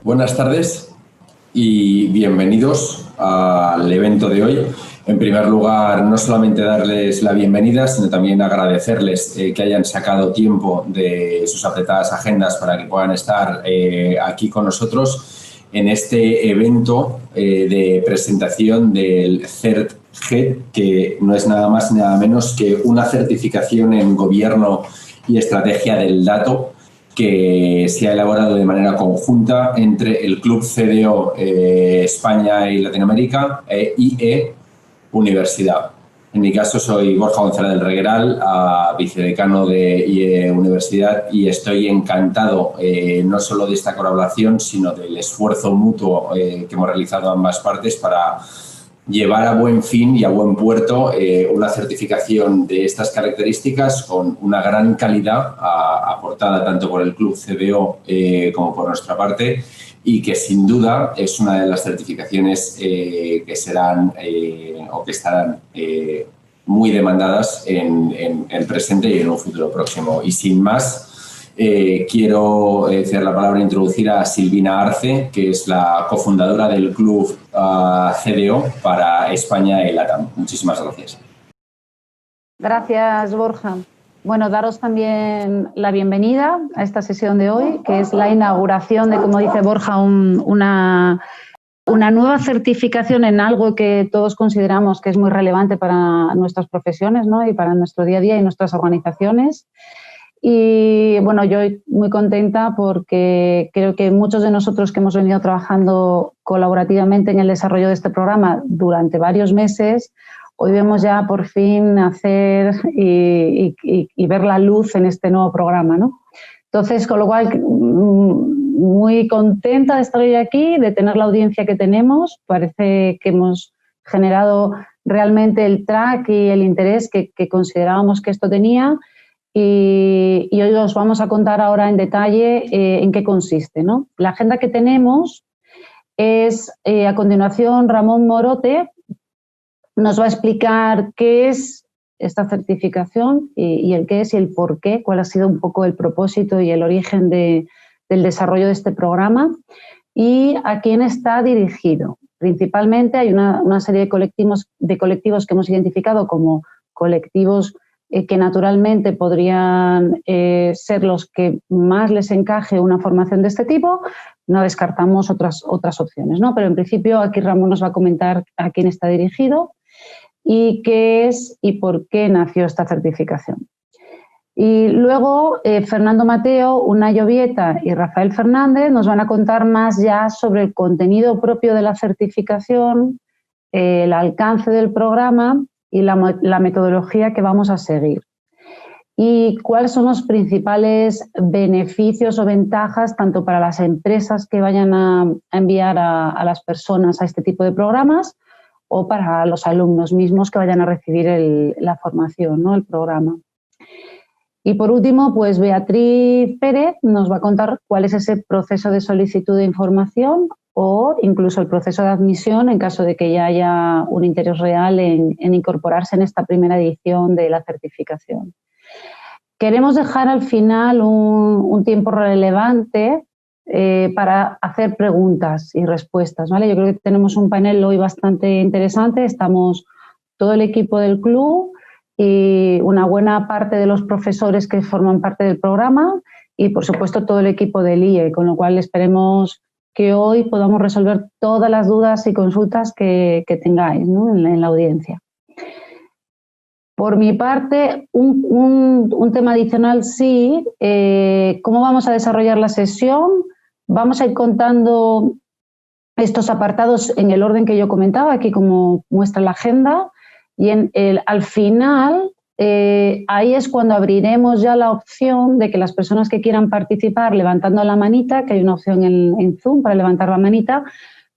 Buenas tardes y bienvenidos al evento de hoy. En primer lugar, no solamente darles la bienvenida, sino también agradecerles que hayan sacado tiempo de sus apretadas agendas para que puedan estar aquí con nosotros en este evento de presentación del CERT-GED, que no es nada más ni nada menos que una certificación en Gobierno y Estrategia del Dato que se ha elaborado de manera conjunta entre el Club CDO España y Latinoamérica e IE Universidad. En mi caso soy Borja González del Regueral, vicedecano de IE Universidad, y estoy encantado no solo de esta colaboración, sino del esfuerzo mutuo que hemos realizado ambas partes para llevar a buen fin y a buen puerto una certificación de estas características con una gran calidad aportada tanto por el Club CDO como por nuestra parte, y que sin duda es una de las certificaciones que serán o que estarán muy demandadas en el presente y en un futuro próximo. Y sin más, quiero ceder la palabra e introducir a Silvina Arce, que es la cofundadora del Club CDO para España y LATAM. Muchísimas gracias. Gracias, Borja. Bueno, daros también la bienvenida a esta sesión de hoy, que es la inauguración de, como dice Borja, una nueva certificación en algo que todos consideramos que es muy relevante para nuestras profesiones, ¿no? Y para nuestro día a día y nuestras organizaciones. Y bueno, yo muy contenta porque creo que muchos de nosotros que hemos venido trabajando colaborativamente en el desarrollo de este programa durante varios meses, hoy vemos ya por fin hacer y ver la luz en este nuevo programa, ¿no? Entonces, con lo cual, muy contenta de estar hoy aquí, de tener la audiencia que tenemos. Parece que hemos generado realmente el track y el interés que considerábamos que esto tenía. Y hoy os vamos a contar ahora en detalle en qué consiste, ¿no? La agenda que tenemos es, a continuación, Ramón Morote nos va a explicar qué es esta certificación y el qué es y el por qué, cuál ha sido un poco el propósito y el origen del desarrollo de este programa y a quién está dirigido. Principalmente hay una serie de colectivos que hemos identificado como colectivos que naturalmente podrían ser los que más les encaje una formación de este tipo. No descartamos otras opciones, ¿no? Pero en principio aquí Ramón nos va a comentar a quién está dirigido y qué es y por qué nació esta certificación. Y luego Fernando Mateo, Unai Obieta y Rafael Fernández nos van a contar más ya sobre el contenido propio de la certificación, el alcance del programa y la metodología que vamos a seguir. Y cuáles son los principales beneficios o ventajas tanto para las empresas que vayan a enviar a las personas a este tipo de programas o para los alumnos mismos que vayan a recibir la formación, ¿no? El programa. Y por último, pues Beatriz Pérez nos va a contar cuál es ese proceso de solicitud de información o incluso el proceso de admisión en caso de que ya haya un interés real en incorporarse en esta primera edición de la certificación. Queremos dejar al final un tiempo relevante para hacer preguntas y respuestas, ¿vale? Yo creo que tenemos un panel hoy bastante interesante. Estamos todo el equipo del club y una buena parte de los profesores que forman parte del programa y, por supuesto, todo el equipo del IE, con lo cual esperemos que hoy podamos resolver todas las dudas y consultas que tengáis, ¿no? en la audiencia. Por mi parte, un tema adicional sí, ¿cómo vamos a desarrollar la sesión? Vamos a ir contando estos apartados en el orden que yo comentaba, aquí como muestra la agenda. Y al final, ahí es cuando abriremos ya la opción de que las personas que quieran participar levantando la manita, que hay una opción en Zoom para levantar la manita,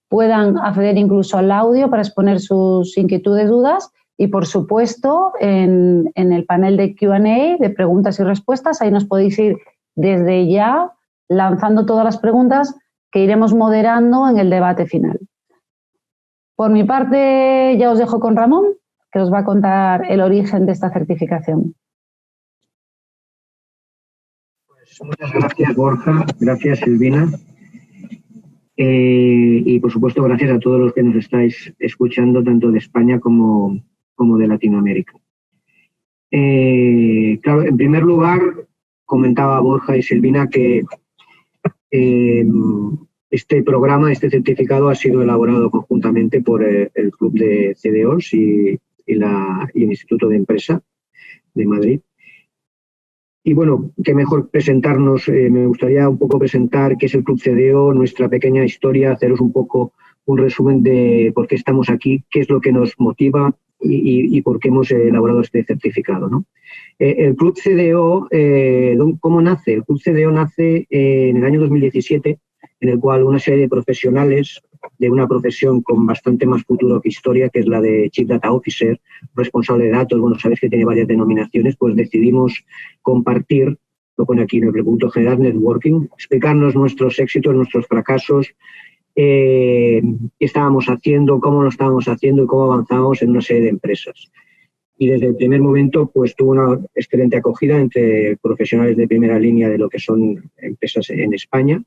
puedan acceder incluso al audio para exponer sus inquietudes, dudas. Y, por supuesto, en el panel de Q&A, de preguntas y respuestas, ahí nos podéis ir desde ya lanzando todas las preguntas que iremos moderando en el debate final. Por mi parte, ya os dejo con Ramón, que os va a contar el origen de esta certificación. Pues muchas gracias, Borja. Gracias, Silvina. Y, por supuesto, gracias a todos los que nos estáis escuchando, tanto de España como de Latinoamérica. Claro, en primer lugar, comentaba Borja y Silvina que este programa, este certificado, ha sido elaborado conjuntamente por el Club de CDOs y el Instituto de Empresa de Madrid. Y bueno, qué mejor presentarnos. Me gustaría un poco presentar qué es el Club CDO, nuestra pequeña historia, haceros un poco un resumen de por qué estamos aquí, qué es lo que nos motiva y por qué hemos elaborado este certificado, ¿no? El Club CDO, ¿cómo nace? El Club CDO nace en el año 2017, en el cual una serie de profesionales de una profesión con bastante más futuro que historia, que es la de Chief Data Officer, responsable de datos, bueno, sabéis que tiene varias denominaciones, pues decidimos compartir, lo pone aquí en el punto general, networking, explicarnos nuestros éxitos, nuestros fracasos, qué estábamos haciendo, cómo lo estábamos haciendo y cómo avanzamos en una serie de empresas. Y desde el primer momento pues tuvo una excelente acogida entre profesionales de primera línea de lo que son empresas en España,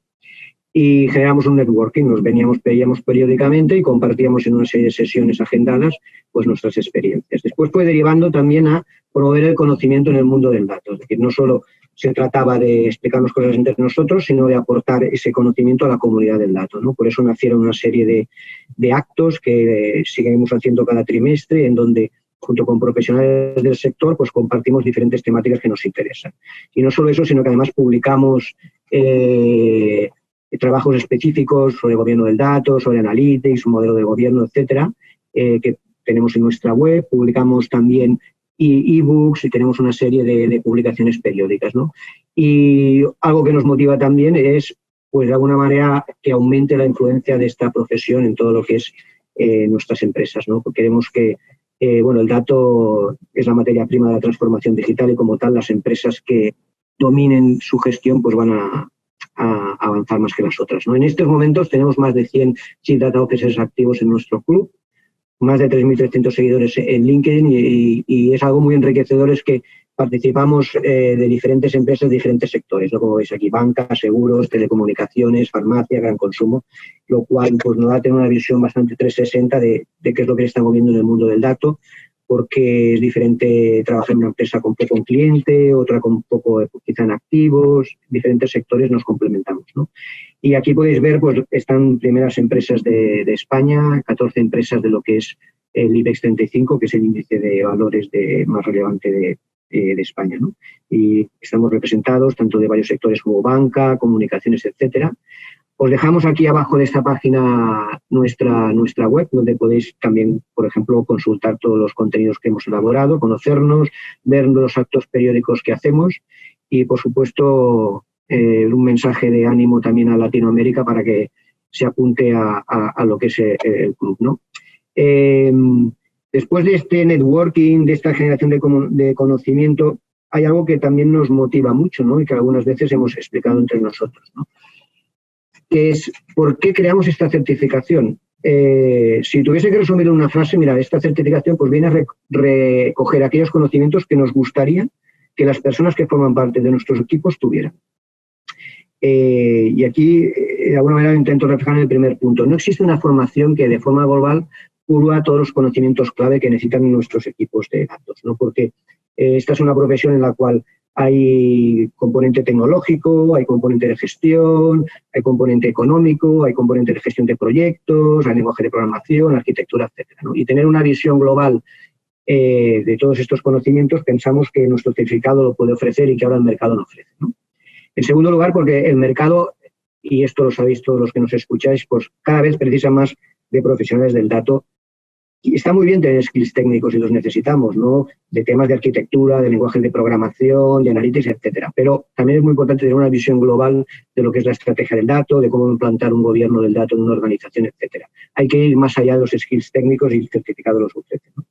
y generamos un networking, nos veíamos periódicamente y compartíamos en una serie de sesiones agendadas pues nuestras experiencias. Después fue derivando también a promover el conocimiento en el mundo del dato, es decir, no solo se trataba de explicarnos cosas entre nosotros, sino de aportar ese conocimiento a la comunidad del dato, ¿no? Por eso nacieron una serie de actos que seguimos haciendo cada trimestre, en donde junto con profesionales del sector pues compartimos diferentes temáticas que nos interesan. Y no solo eso, sino que además publicamos trabajos específicos sobre gobierno del dato, sobre analytics, modelo de gobierno, etcétera, que tenemos en nuestra web. Publicamos también e-books y tenemos una serie de publicaciones periódicas, ¿no? Y algo que nos motiva también es, pues de alguna manera, que aumente la influencia de esta profesión en todo lo que es nuestras empresas, ¿no? Porque queremos que, bueno, el dato es la materia prima de la transformación digital y, como tal, las empresas que dominen su gestión pues van a avanzar más que las otras, ¿no? En estos momentos tenemos más de 100 Chief Data Officers activos en nuestro club, más de 3.300 seguidores en LinkedIn y es algo muy enriquecedor, es que participamos de diferentes empresas de diferentes sectores, ¿no? Como veis aquí, banca, seguros, telecomunicaciones, farmacia, gran consumo, lo cual pues, nos da a tener una visión bastante 360 de qué es lo que se está moviendo en el mundo del dato, porque es diferente trabajar en una empresa con poco en cliente, otra con poco quizá en activos, diferentes sectores nos complementamos, ¿no? Y aquí podéis ver, pues están primeras empresas de España, 14 empresas de lo que es el IBEX 35, que es el índice de valores más relevante de España, ¿no? Y estamos representados tanto de varios sectores como banca, comunicaciones, etcétera. Os dejamos aquí abajo de esta página nuestra web, donde podéis también, por ejemplo, consultar todos los contenidos que hemos elaborado, conocernos, ver los actos periódicos que hacemos y, por supuesto, un mensaje de ánimo también a Latinoamérica para que se apunte a lo que es el club, ¿no? Después de este networking, de esta generación de conocimiento, hay algo que también nos motiva mucho, ¿no? Y que algunas veces hemos explicado entre nosotros, ¿no? Que es ¿por qué creamos esta certificación? Si tuviese que resumir en una frase, mira, esta certificación pues viene a recoger aquellos conocimientos que nos gustaría que las personas que forman parte de nuestros equipos tuvieran. Y aquí, de alguna manera, intento reflejar en el primer punto. No existe una formación que de forma global cubra todos los conocimientos clave que necesitan nuestros equipos de datos, ¿no? Porque esta es una profesión en la cual hay componente tecnológico, hay componente de gestión, hay componente económico, hay componente de gestión de proyectos, hay lenguaje de programación, arquitectura, etcétera, ¿no? Y tener una visión global de todos estos conocimientos, pensamos que nuestro certificado lo puede ofrecer y que ahora el mercado no ofrece, ¿no? En segundo lugar, porque el mercado, y esto lo sabéis todos los que nos escucháis, pues cada vez precisa más de profesionales del dato Y está muy bien tener skills técnicos y los necesitamos, ¿no? De temas de arquitectura, de lenguajes de programación, de analytics, etcétera. Pero también es muy importante tener una visión global de lo que es la estrategia del dato, de cómo implantar un gobierno del dato en una organización, etcétera. Hay que ir más allá de los skills técnicos y el certificado los ofrece, ¿no?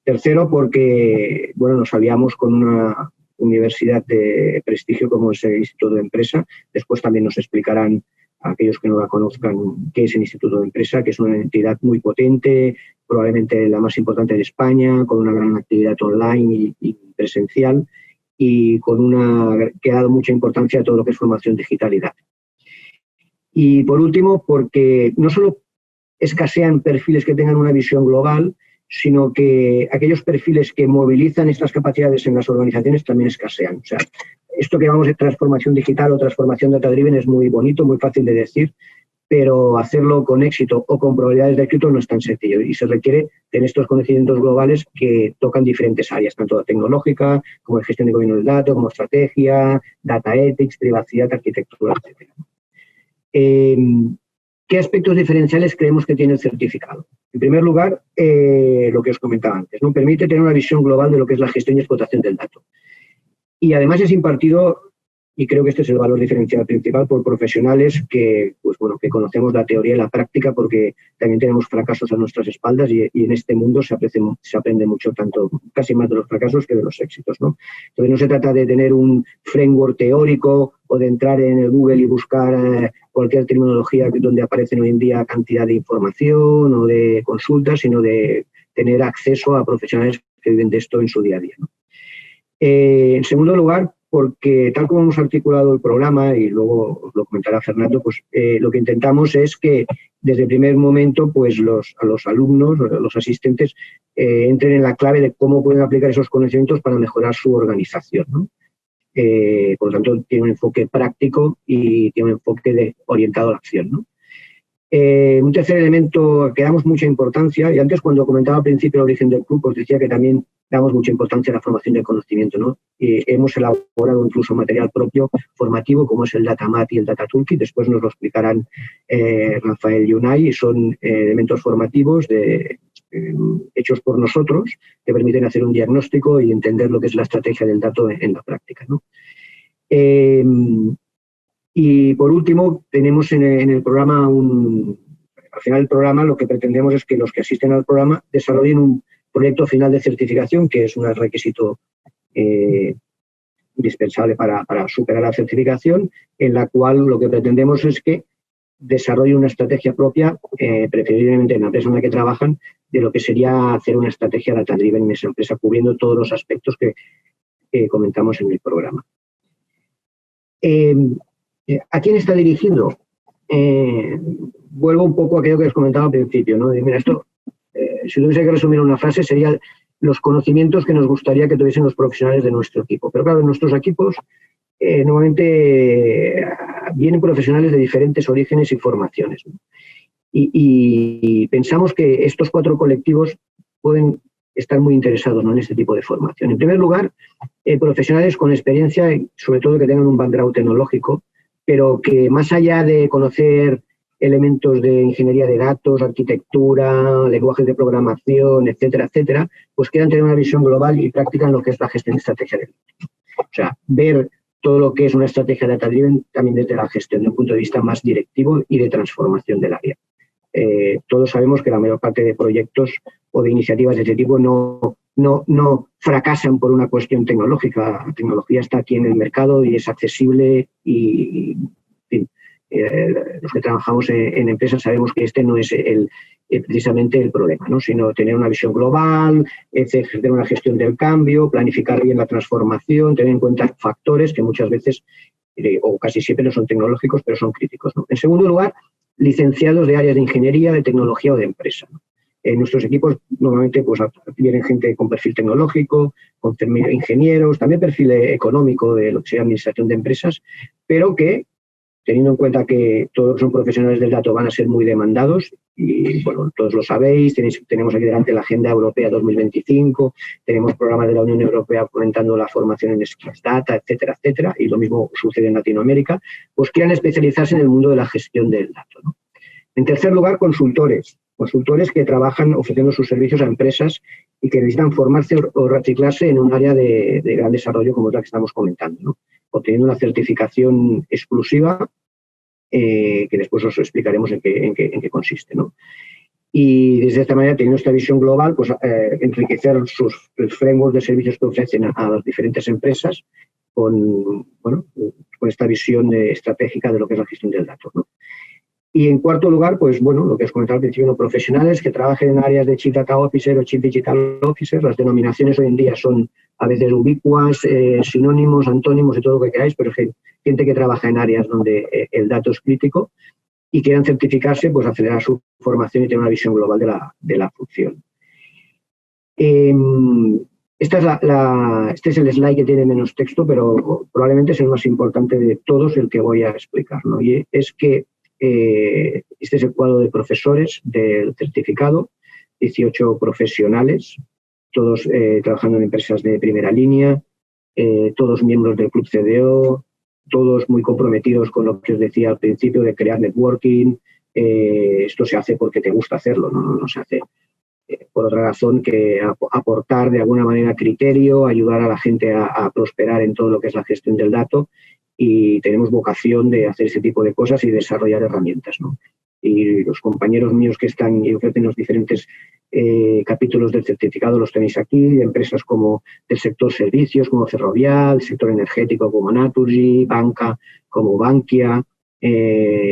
Tercero, porque, bueno, nos aliamos con una universidad de prestigio como es el Instituto de Empresa. Después también nos explicarán a aquellos que no la conozcan qué es el Instituto de Empresa, que es una entidad muy potente, probablemente la más importante de España, con una gran actividad online y presencial, y que ha dado mucha importancia a todo lo que es formación digital y data. Y por último, porque no solo escasean perfiles que tengan una visión global, sino que aquellos perfiles que movilizan estas capacidades en las organizaciones también escasean. O sea, esto que llamamos de transformación digital o transformación data-driven es muy bonito, muy fácil de decir, pero hacerlo con éxito o con probabilidades de éxito no es tan sencillo y se requiere tener estos conocimientos globales que tocan diferentes áreas, tanto la tecnológica, como la gestión de gobierno del dato, como estrategia, data ethics, privacidad, arquitectura, etc. ¿Qué aspectos diferenciales creemos que tiene el certificado? En primer lugar, lo que os comentaba antes, ¿no? Permite tener una visión global de lo que es la gestión y explotación del dato. Y además es impartido, y creo que este es el valor diferencial principal, por profesionales que, pues bueno, que conocemos la teoría y la práctica, porque también tenemos fracasos a nuestras espaldas y en este mundo se aprende mucho, tanto casi más de los fracasos que de los éxitos, ¿no? Entonces no se trata de tener un framework teórico o de entrar en el Google y buscar cualquier terminología donde aparece hoy en día cantidad de información o de consultas, sino de tener acceso a profesionales que viven de esto en su día a día, ¿no? En segundo lugar, porque tal como hemos articulado el programa, y luego os lo comentará Fernando, pues lo que intentamos es que desde el primer momento pues a los alumnos, los asistentes, entren en la clave de cómo pueden aplicar esos conocimientos para mejorar su organización, ¿no? Por lo tanto, tiene un enfoque práctico y tiene un enfoque orientado a la acción, ¿no? Un tercer elemento que damos mucha importancia, y antes cuando comentaba al principio el origen del club, os decía que también damos mucha importancia a la formación del conocimiento, ¿no? Y hemos elaborado incluso material propio formativo, como es el DataMat y el Data Toolkit, después nos lo explicarán Rafael y Unai, y son elementos formativos hechos por nosotros que permiten hacer un diagnóstico y entender lo que es la estrategia del dato en la práctica, ¿no? Y por último, tenemos en el programa al final del programa lo que pretendemos es que los que asisten al programa desarrollen un proyecto final de certificación, que es un requisito indispensable para superar la certificación, en la cual lo que pretendemos es que desarrollen una estrategia propia, preferiblemente en la empresa en la que trabajan, de lo que sería hacer una estrategia data-driven en esa empresa, cubriendo todos los aspectos que comentamos en el programa. ¿A quién está dirigido? Vuelvo un poco a aquello que os comentaba al principio, ¿no? Mira, esto, si tuviese que resumir una frase, sería los conocimientos que nos gustaría que tuviesen los profesionales de nuestro equipo. Pero claro, en nuestros equipos normalmente vienen profesionales de diferentes orígenes y formaciones, ¿no? Y pensamos que estos 4 colectivos pueden estar muy interesados, ¿no?, en este tipo de formación. En primer lugar, profesionales con experiencia, sobre todo que tengan un background tecnológico, pero que más allá de conocer elementos de ingeniería de datos, arquitectura, lenguajes de programación, etcétera, etcétera, pues quieran tener una visión global y practican lo que es la gestión de estrategia del dato. O sea, ver todo lo que es una estrategia data-driven también desde la gestión, de un punto de vista más directivo y de transformación del área. Todos sabemos que la mayor parte de proyectos o de iniciativas de este tipo no fracasan por una cuestión tecnológica. La tecnología está aquí en el mercado y es accesible y en fin, los que trabajamos en empresas sabemos que este no es precisamente el problema, ¿no?, sino tener una visión global, hacer una gestión del cambio, planificar bien la transformación, tener en cuenta factores que muchas veces o casi siempre no son tecnológicos, pero son críticos, ¿no? En segundo lugar, licenciados de áreas de ingeniería, de tecnología o de empresa, ¿no? En nuestros equipos normalmente pues vienen gente con perfil tecnológico, con ingenieros, también perfil económico de lo que sea administración de empresas, pero que, teniendo en cuenta que todos los que son profesionales del dato van a ser muy demandados, y bueno, todos lo sabéis, tenemos aquí delante la Agenda Europea 2025, tenemos programas de la Unión Europea fomentando la formación en Skills Data, etcétera, etcétera, y lo mismo sucede en Latinoamérica, pues quieran especializarse en el mundo de la gestión del dato, ¿no? En tercer lugar, consultores que trabajan ofreciendo sus servicios a empresas y que necesitan formarse o reciclarse en un área de gran desarrollo como es la que estamos comentando, ¿no? Obteniendo una certificación exclusiva que después os explicaremos en qué consiste, ¿no? Y desde esta manera, teniendo esta visión global, pues enriquecer sus frameworks de servicios que ofrecen a las diferentes empresas con esta visión estratégica de lo que es la gestión del dato, ¿no? Y en cuarto lugar, pues bueno, lo que os comentaba al principio, ¿no? Profesionales que trabajen en áreas de Chief Data Officer o Chief Digital Officer. Las denominaciones hoy en día son a veces ubicuas, sinónimos, antónimos y todo lo que queráis, pero es gente que trabaja en áreas donde el dato es crítico y quieran certificarse, pues acelerar su formación y tener una visión global de la función. Este es el slide que tiene menos texto, pero probablemente es el más importante de todos el que voy a explicar, ¿no? Y es que este es el cuadro de profesores del certificado, 18 profesionales, todos trabajando en empresas de primera línea, todos miembros del Club CDO, todos muy comprometidos con lo que os decía al principio de crear networking. Esto se hace porque te gusta hacerlo, no se hace por otra razón que aportar de alguna manera criterio, ayudar a la gente a prosperar en todo lo que es la gestión del dato, y tenemos vocación de hacer ese tipo de cosas y desarrollar herramientas, ¿no? Y los compañeros míos que están y ofrecen los diferentes capítulos del certificado los tenéis aquí, de empresas como del sector servicios, como Ferrovial, sector energético como Naturgy, banca como Bankia,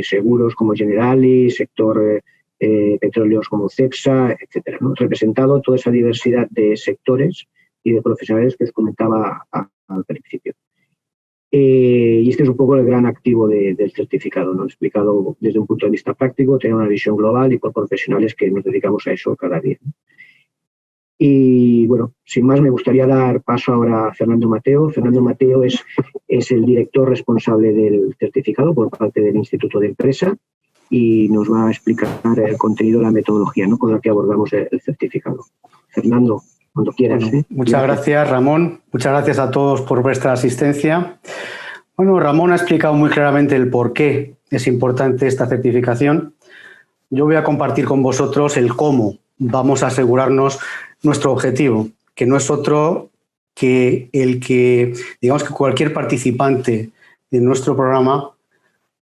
seguros como Generali, sector petróleos como Cepsa, etcétera, ¿no? Representado toda esa diversidad de sectores y de profesionales que os comentaba al principio. Y este es un poco el gran activo del certificado, ¿no? Explicado desde un punto de vista práctico, tener una visión global y por profesionales que nos dedicamos a eso cada día. Y bueno, sin más, me gustaría dar paso ahora a Fernando Mateo. Fernando Mateo es el director responsable del certificado por parte del Instituto de Empresa y nos va a explicar el contenido, la metodología, ¿no?, con la que abordamos el certificado. Fernando, cuando quieras. Bueno, muchas gracias, Ramón. Muchas gracias a todos por vuestra asistencia. Bueno, Ramón ha explicado muy claramente el por qué es importante esta certificación. Yo voy a compartir con vosotros el cómo vamos a asegurarnos nuestro objetivo, que no es otro que el que, digamos, que cualquier participante de nuestro programa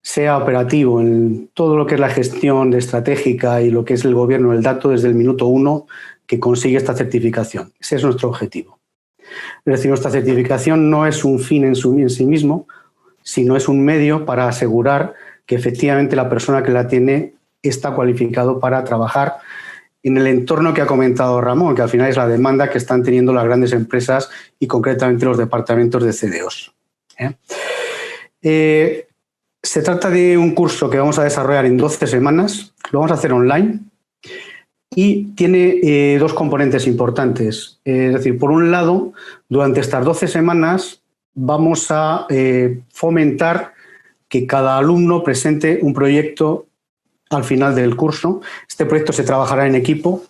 sea operativo en todo lo que es la gestión estratégica y lo que es el gobierno del dato desde el minuto 1 que consigue esta certificación. Ese es nuestro objetivo. Es decir, nuestra certificación no es un fin en sí mismo, sino es un medio para asegurar que efectivamente la persona que la tiene está cualificado para trabajar en el entorno que ha comentado Ramón, que al final es la demanda que están teniendo las grandes empresas y concretamente los departamentos de CDOs. Se trata de un curso que vamos a desarrollar en 12 semanas, lo vamos a hacer online y tiene dos componentes importantes. Es decir, por un lado, durante estas 12 semanas vamos a fomentar que cada alumno presente un proyecto al final del curso. Este proyecto se trabajará en equipo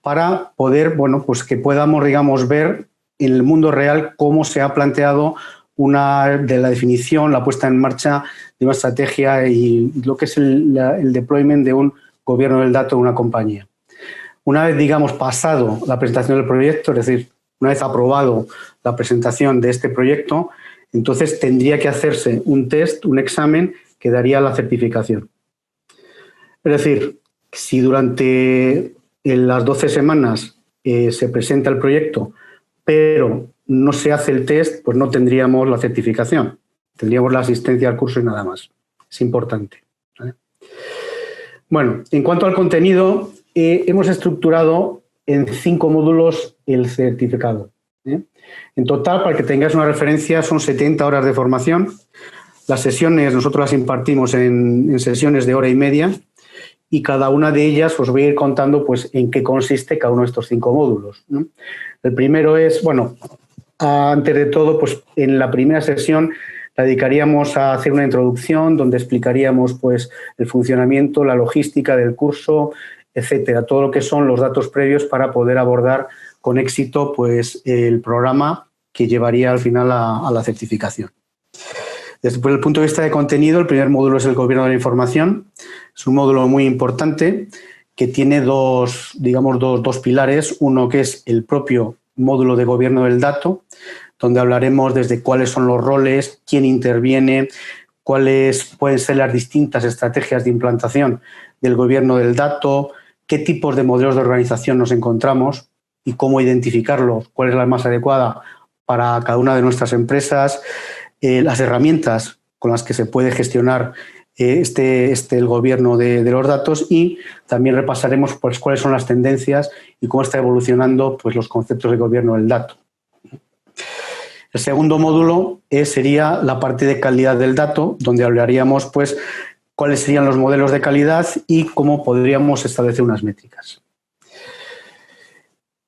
para poder, bueno, pues que podamos, digamos, ver en el mundo real cómo se ha planteado de la definición, la puesta en marcha de una estrategia y lo que es el deployment de un gobierno del dato de una compañía. Una vez, digamos, pasado la presentación del proyecto, es decir, una vez aprobado la presentación de este proyecto, entonces tendría que hacerse un test, un examen que daría la certificación. Es decir, si durante las 12 semanas se presenta el proyecto, pero no se hace el test, pues no tendríamos la certificación. Tendríamos la asistencia al curso y nada más. Es importante, ¿vale? Bueno, en cuanto al contenido, hemos estructurado en 5 módulos el certificado. En total, para que tengáis una referencia, son 70 horas de formación. Las sesiones nosotros las impartimos en sesiones de hora y media y cada una de ellas os voy a ir contando pues, en qué consiste cada uno de estos 5 módulos, ¿no? El primero es, bueno, antes de todo, pues en la primera sesión la dedicaríamos a hacer una introducción donde explicaríamos pues, el funcionamiento, la logística del curso, etcétera, todo lo que son los datos previos para poder abordar con éxito pues, el programa que llevaría al final a la certificación. Desde el punto de vista de contenido, el primer módulo es el gobierno de la información. Es un módulo muy importante que tiene dos pilares. Uno que es el propio módulo de gobierno del dato, donde hablaremos desde cuáles son los roles, quién interviene, cuáles pueden ser las distintas estrategias de implantación del gobierno del dato, qué tipos de modelos de organización nos encontramos y cómo identificarlos, cuál es la más adecuada para cada una de nuestras empresas, las herramientas con las que se puede gestionar el gobierno de los datos, y también repasaremos pues, cuáles son las tendencias y cómo está evolucionando pues, los conceptos de gobierno del dato. El segundo módulo sería la parte de calidad del dato, donde hablaríamos pues, cuáles serían los modelos de calidad y cómo podríamos establecer unas métricas.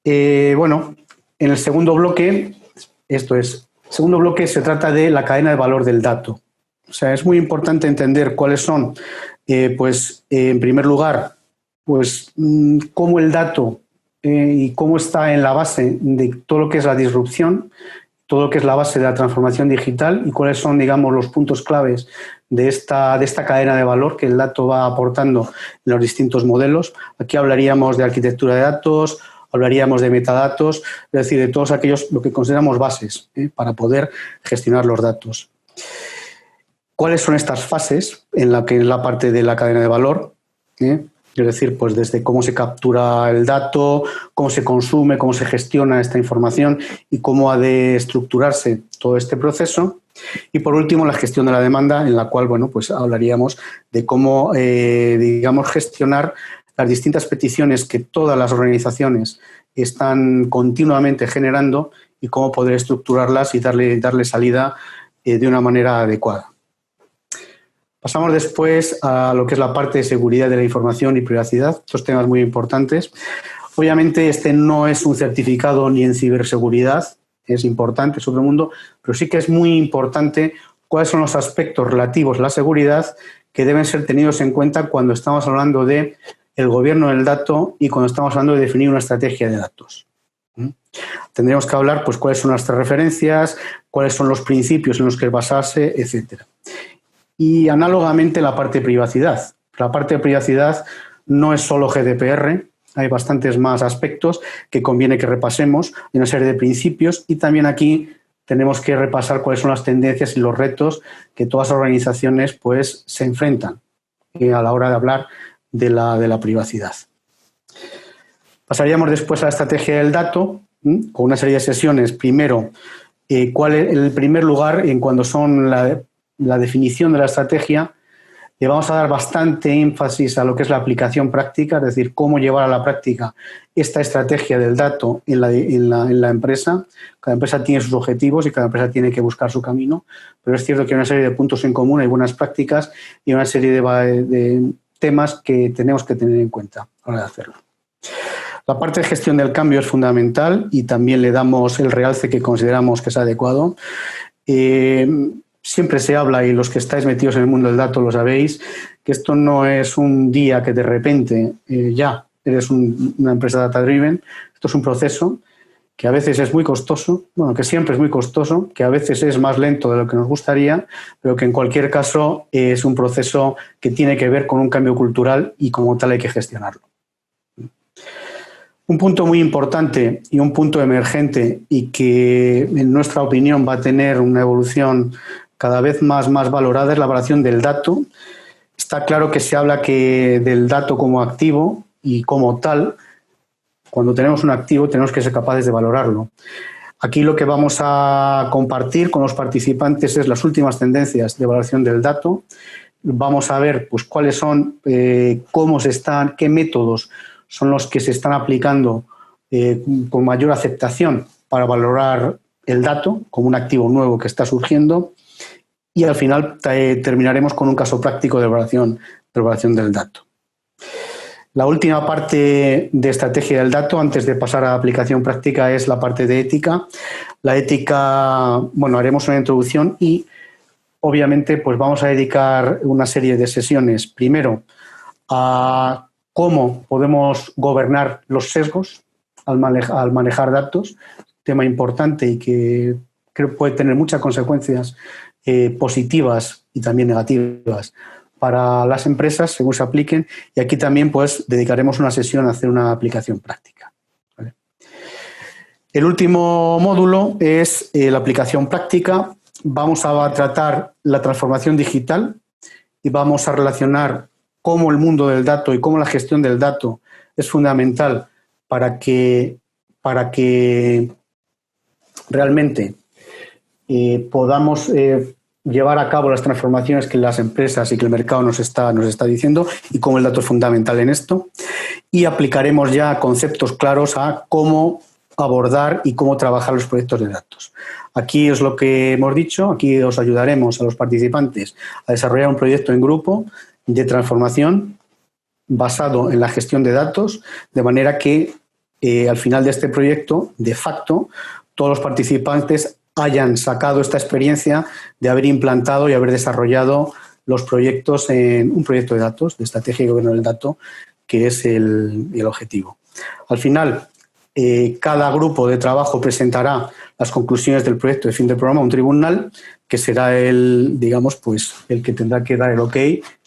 En el segundo bloque, se trata de la cadena de valor del dato. O sea, es muy importante entender cuáles son, en primer lugar, pues cómo el dato y cómo está en la base de todo lo que es la disrupción, todo lo que es la base de la transformación digital y cuáles son, digamos, los puntos claves de esta cadena de valor que el dato va aportando en los distintos modelos. Aquí hablaríamos de arquitectura de datos, hablaríamos de metadatos, es decir, de todos aquellos, lo que consideramos bases para poder gestionar los datos. ¿Cuáles son estas fases en la que es la parte de la cadena de valor? Es decir, pues desde cómo se captura el dato, cómo se consume, cómo se gestiona esta información y cómo ha de estructurarse todo este proceso. Y por último, la gestión de la demanda, en la cual, pues hablaríamos de cómo, gestionar las distintas peticiones que todas las organizaciones están continuamente generando y cómo poder estructurarlas y darle salida de una manera adecuada. Pasamos después a lo que es la parte de seguridad de la información y privacidad, dos temas muy importantes. Obviamente este no es un certificado ni en ciberseguridad, es importante, es otro mundo, pero sí que es muy importante cuáles son los aspectos relativos a la seguridad que deben ser tenidos en cuenta cuando estamos hablando de el gobierno del dato y cuando estamos hablando de definir una estrategia de datos. Tendríamos que hablar pues cuáles son nuestras referencias, cuáles son los principios en los que basarse, etcétera. Y análogamente la parte de privacidad. La parte de privacidad no es solo GDPR, hay bastantes más aspectos que conviene que repasemos, hay una serie de principios y también aquí tenemos que repasar cuáles son las tendencias y los retos que todas las organizaciones pues, se enfrentan a la hora de hablar de la privacidad. Pasaríamos después a la estrategia del dato, con una serie de sesiones. Primero, cuál es el primer lugar en cuando son la definición de la estrategia. Le vamos a dar bastante énfasis a lo que es la aplicación práctica, es decir, cómo llevar a la práctica esta estrategia del dato en la empresa. Cada empresa tiene sus objetivos y cada empresa tiene que buscar su camino, pero es cierto que hay una serie de puntos en común, hay buenas prácticas y una serie de temas que tenemos que tener en cuenta a la hora de hacerlo. La parte de gestión del cambio es fundamental y también le damos el realce que consideramos que es adecuado. Siempre se habla, y los que estáis metidos en el mundo del dato lo sabéis, que esto no es un día que de repente ya eres una empresa data-driven. Esto es un proceso que a veces es muy costoso, que siempre es muy costoso, que a veces es más lento de lo que nos gustaría, pero que en cualquier caso es un proceso que tiene que ver con un cambio cultural y como tal hay que gestionarlo. Un punto muy importante y un punto emergente y que en nuestra opinión va a tener una evolución cada vez más valorada es la valoración del dato. Está claro que se habla del dato como activo y como tal, cuando tenemos un activo tenemos que ser capaces de valorarlo. Aquí lo que vamos a compartir con los participantes es las últimas tendencias de valoración del dato. Vamos a ver pues, cuáles son, qué métodos son los que se están aplicando con mayor aceptación para valorar el dato como un activo nuevo que está surgiendo. Y al final terminaremos con un caso práctico de evaluación del dato. La última parte de estrategia del dato, antes de pasar a aplicación práctica, es la parte de ética. La ética, haremos una introducción y obviamente pues vamos a dedicar una serie de sesiones, primero, a cómo podemos gobernar los sesgos al manejar datos, tema importante y que creo que puede tener muchas consecuencias positivas y también negativas para las empresas según se apliquen, y aquí también pues dedicaremos una sesión a hacer una aplicación práctica. ¿Vale? El último módulo es la aplicación práctica. Vamos a tratar la transformación digital y vamos a relacionar cómo el mundo del dato y cómo la gestión del dato es fundamental para que realmente podamos llevar a cabo las transformaciones que las empresas y que el mercado nos está diciendo, y cómo el dato es fundamental en esto. Y aplicaremos ya conceptos claros a cómo abordar y cómo trabajar los proyectos de datos. Aquí es lo que hemos dicho, aquí os ayudaremos a los participantes a desarrollar un proyecto en grupo de transformación basado en la gestión de datos, de manera que al final de este proyecto, de facto, todos los participantes hayan sacado esta experiencia de haber implantado y haber desarrollado los proyectos en un proyecto de datos, de estrategia y gobierno del dato, que es el objetivo. Al final, cada grupo de trabajo presentará las conclusiones del proyecto de fin de programa a un tribunal, que será el que tendrá que dar el ok,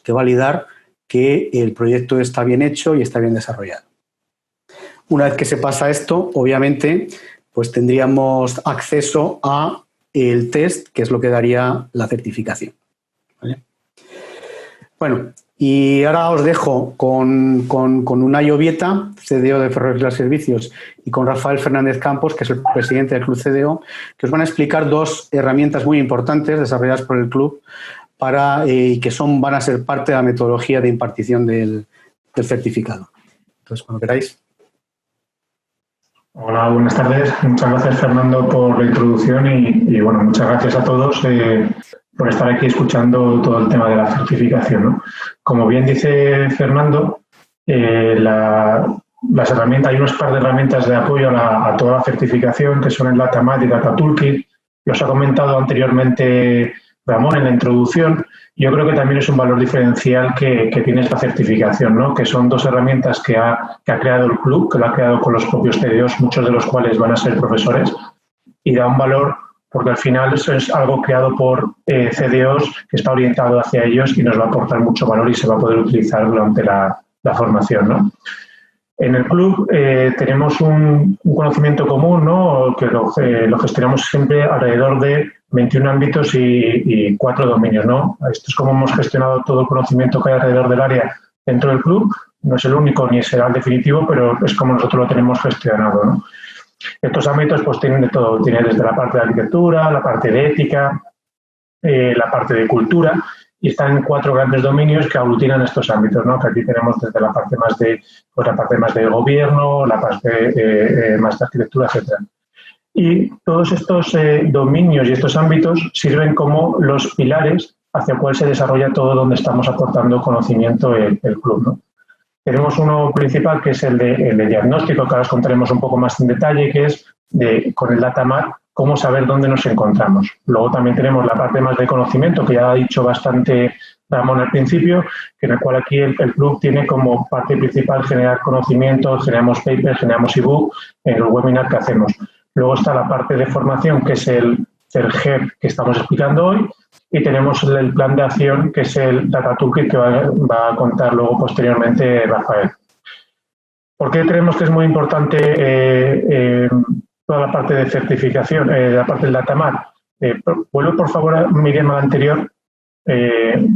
que validar que el proyecto está bien hecho y está bien desarrollado. Una vez que se pasa esto, obviamente, pues tendríamos acceso a el test, que es lo que daría la certificación. ¿Vale? Bueno, y ahora os dejo con Unai Obieta, CDO de Ferrovial Servicios, y con Rafael Fernández Campos, que es el presidente del Club CDO, que os van a explicar dos herramientas muy importantes desarrolladas por el club y que van a ser parte de la metodología de impartición del certificado. Entonces, cuando queráis. Hola, buenas tardes. Muchas gracias, Fernando, por la introducción y bueno, muchas gracias a todos por estar aquí escuchando todo el tema de la certificación, ¿no? Como bien dice Fernando, las herramientas, hay unos par de herramientas de apoyo a toda la certificación, que son el DataMat y Data Toolkit. Los ha comentado anteriormente Ramón en la introducción. Yo creo que también es un valor diferencial que tiene esta certificación, ¿no? Que son dos herramientas que ha creado el club, que lo ha creado con los propios CDOs, muchos de los cuales van a ser profesores, y da un valor porque al final eso es algo creado por CDOs que está orientado hacia ellos y nos va a aportar mucho valor y se va a poder utilizar durante la formación, ¿no? En el club tenemos un conocimiento común, ¿no? Que lo gestionamos siempre alrededor de 21 ámbitos y 4 dominios, ¿no? Esto es como hemos gestionado todo el conocimiento que hay alrededor del área dentro del club. No es el único ni será el definitivo, pero es como nosotros lo tenemos gestionado, ¿no? Estos ámbitos pues tienen de todo, tienen desde la parte de arquitectura, la parte de ética, la parte de cultura, y están en 4 grandes dominios que aglutinan estos ámbitos, ¿no? Que aquí tenemos desde la parte más de gobierno, la parte más de arquitectura, etcétera. Y todos estos dominios y estos ámbitos sirven como los pilares hacia el cual se desarrolla todo donde estamos aportando conocimiento el club, ¿no? Tenemos uno principal que es el de diagnóstico, que ahora os contaremos un poco más en detalle, que es con el DataMat, cómo saber dónde nos encontramos. Luego también tenemos la parte más de conocimiento, que ya ha dicho bastante Ramón al principio, en el cual aquí el club tiene como parte principal generar conocimiento, generamos papers, generamos ebook en los webinars que hacemos. Luego está la parte de formación, que es el GEP que estamos explicando hoy, y tenemos el plan de acción, que es el Data Toolkit, que va a contar luego posteriormente Rafael. ¿Por qué creemos que es muy importante toda la parte de certificación, la parte del DataMat? Vuelvo por favor, Miriam, al anterior,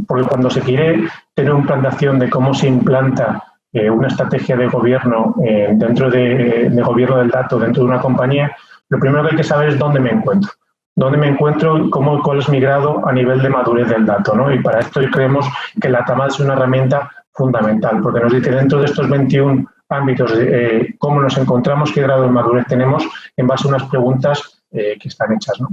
porque cuando se quiere tener un plan de acción de cómo se implanta una estrategia de gobierno dentro de gobierno del dato dentro de una compañía, lo primero que hay que saber es dónde me encuentro. ¿Dónde me encuentro y cuál es mi grado a nivel de madurez del dato, ¿no? Y para esto creemos que el DataMat es una herramienta fundamental, porque nos dice dentro de estos 21 ámbitos cómo nos encontramos, qué grado de madurez tenemos en base a unas preguntas que están hechas, ¿no?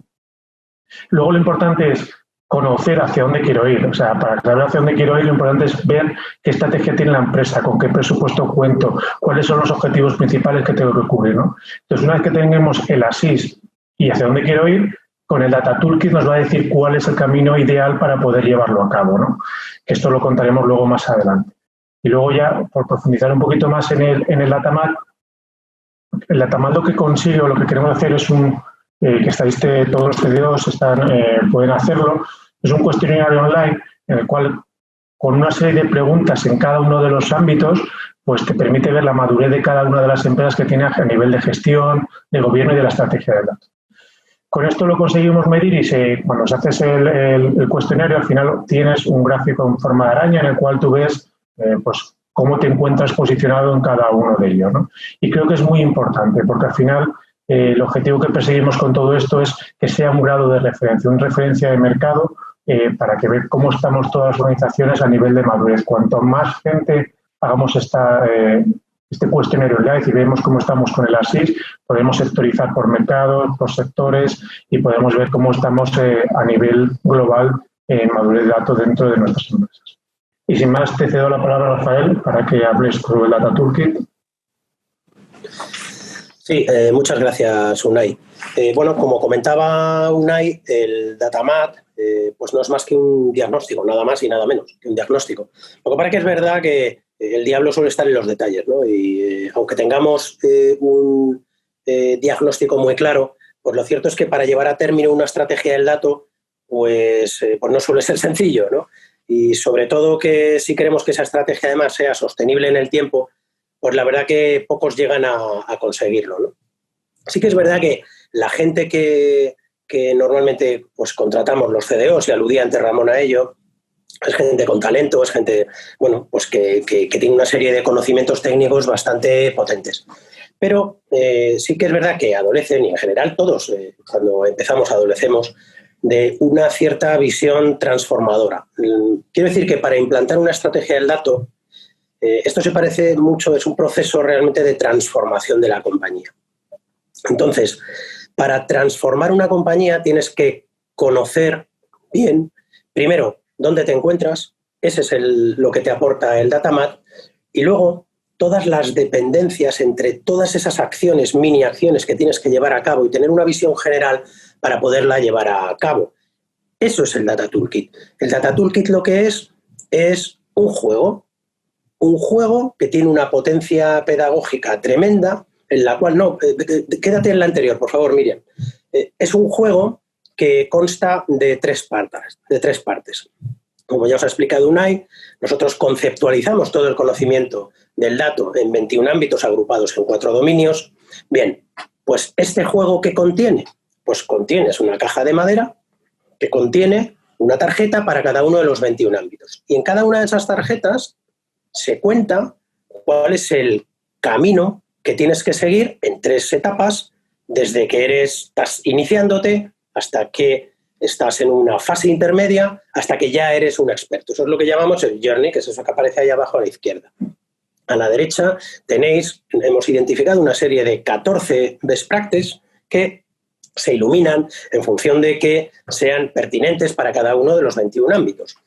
Luego lo importante es conocer hacia dónde quiero ir. O sea, para saber hacia dónde quiero ir, lo importante es ver qué estrategia tiene la empresa, con qué presupuesto cuento, cuáles son los objetivos principales que tengo que cubrir, ¿no? Entonces, una vez que tengamos el ASIS y hacia dónde quiero ir, con el Data Toolkit nos va a decir cuál es el camino ideal para poder llevarlo a cabo, ¿no? Que esto lo contaremos luego más adelante. Y luego ya, por profundizar un poquito más en el DataMat, el DataMat lo que consigue o lo que queremos hacer es que estáis todos los CDOs pueden hacerlo. Es un cuestionario online en el cual, con una serie de preguntas en cada uno de los ámbitos, pues te permite ver la madurez de cada una de las empresas que tiene a nivel de gestión, de gobierno y de la estrategia del dato. Con esto lo conseguimos medir y cuando haces el cuestionario, al final tienes un gráfico en forma de araña en el cual tú ves pues, cómo te encuentras posicionado en cada uno de ellos, ¿no? Y creo que es muy importante porque al final el objetivo que perseguimos con todo esto es que sea un grado de referencia, una referencia de mercado para que ver cómo estamos todas las organizaciones a nivel de madurez. Cuanto más gente hagamos este cuestionario live y vemos cómo estamos con el ASIS, podemos sectorizar por mercados, por sectores y podemos ver cómo estamos a nivel global en madurez de datos dentro de nuestras empresas. Y sin más, te cedo la palabra a Rafael para que hables sobre el Data Toolkit. Sí, muchas gracias, Unai. Bueno, como comentaba Unai, el DataMat pues no es más que un diagnóstico, nada más y nada menos que un diagnóstico. Lo que pasa es que es verdad que el diablo suele estar en los detalles, ¿no? Y aunque tengamos un diagnóstico muy claro, pues lo cierto es que para llevar a término una estrategia del dato, pues no suele ser sencillo, ¿no? Y sobre todo que si queremos que esa estrategia además sea sostenible en el tiempo, pues la verdad que pocos llegan a conseguirlo, ¿no? Sí que es verdad que la gente que normalmente pues contratamos los CDOs, y aludía antes Ramón a ello, es gente con talento, es gente bueno, pues que tiene una serie de conocimientos técnicos bastante potentes. Pero sí que es verdad que adolecen, y en general todos, cuando empezamos adolecemos, de una cierta visión transformadora. Quiero decir que para implantar una estrategia del dato, esto se parece mucho, es un proceso realmente de transformación de la compañía. Entonces, para transformar una compañía tienes que conocer bien, primero, dónde te encuentras, ese es lo que te aporta el DataMat, y luego todas las dependencias entre todas esas acciones, mini acciones que tienes que llevar a cabo y tener una visión general para poderla llevar a cabo. Eso es el Data Toolkit. El Data Toolkit lo que es un juego que tiene una potencia pedagógica tremenda, en la cual, quédate en la anterior, por favor, Miriam. Es un juego que consta de tres partes. Como ya os ha explicado Unai, nosotros conceptualizamos todo el conocimiento del dato en 21 ámbitos agrupados en 4 dominios. Bien, pues este juego, ¿qué contiene? Pues contiene una caja de madera que contiene una tarjeta para cada uno de los 21 ámbitos. Y en cada una de esas tarjetas se cuenta cuál es el camino que tienes que seguir en 3 etapas, desde que estás iniciándote hasta que estás en una fase intermedia, hasta que ya eres un experto. Eso es lo que llamamos el journey, que es eso que aparece ahí abajo a la izquierda. A la derecha hemos identificado una serie de 14 best practices que se iluminan en función de que sean pertinentes para cada uno de los 21 ámbitos.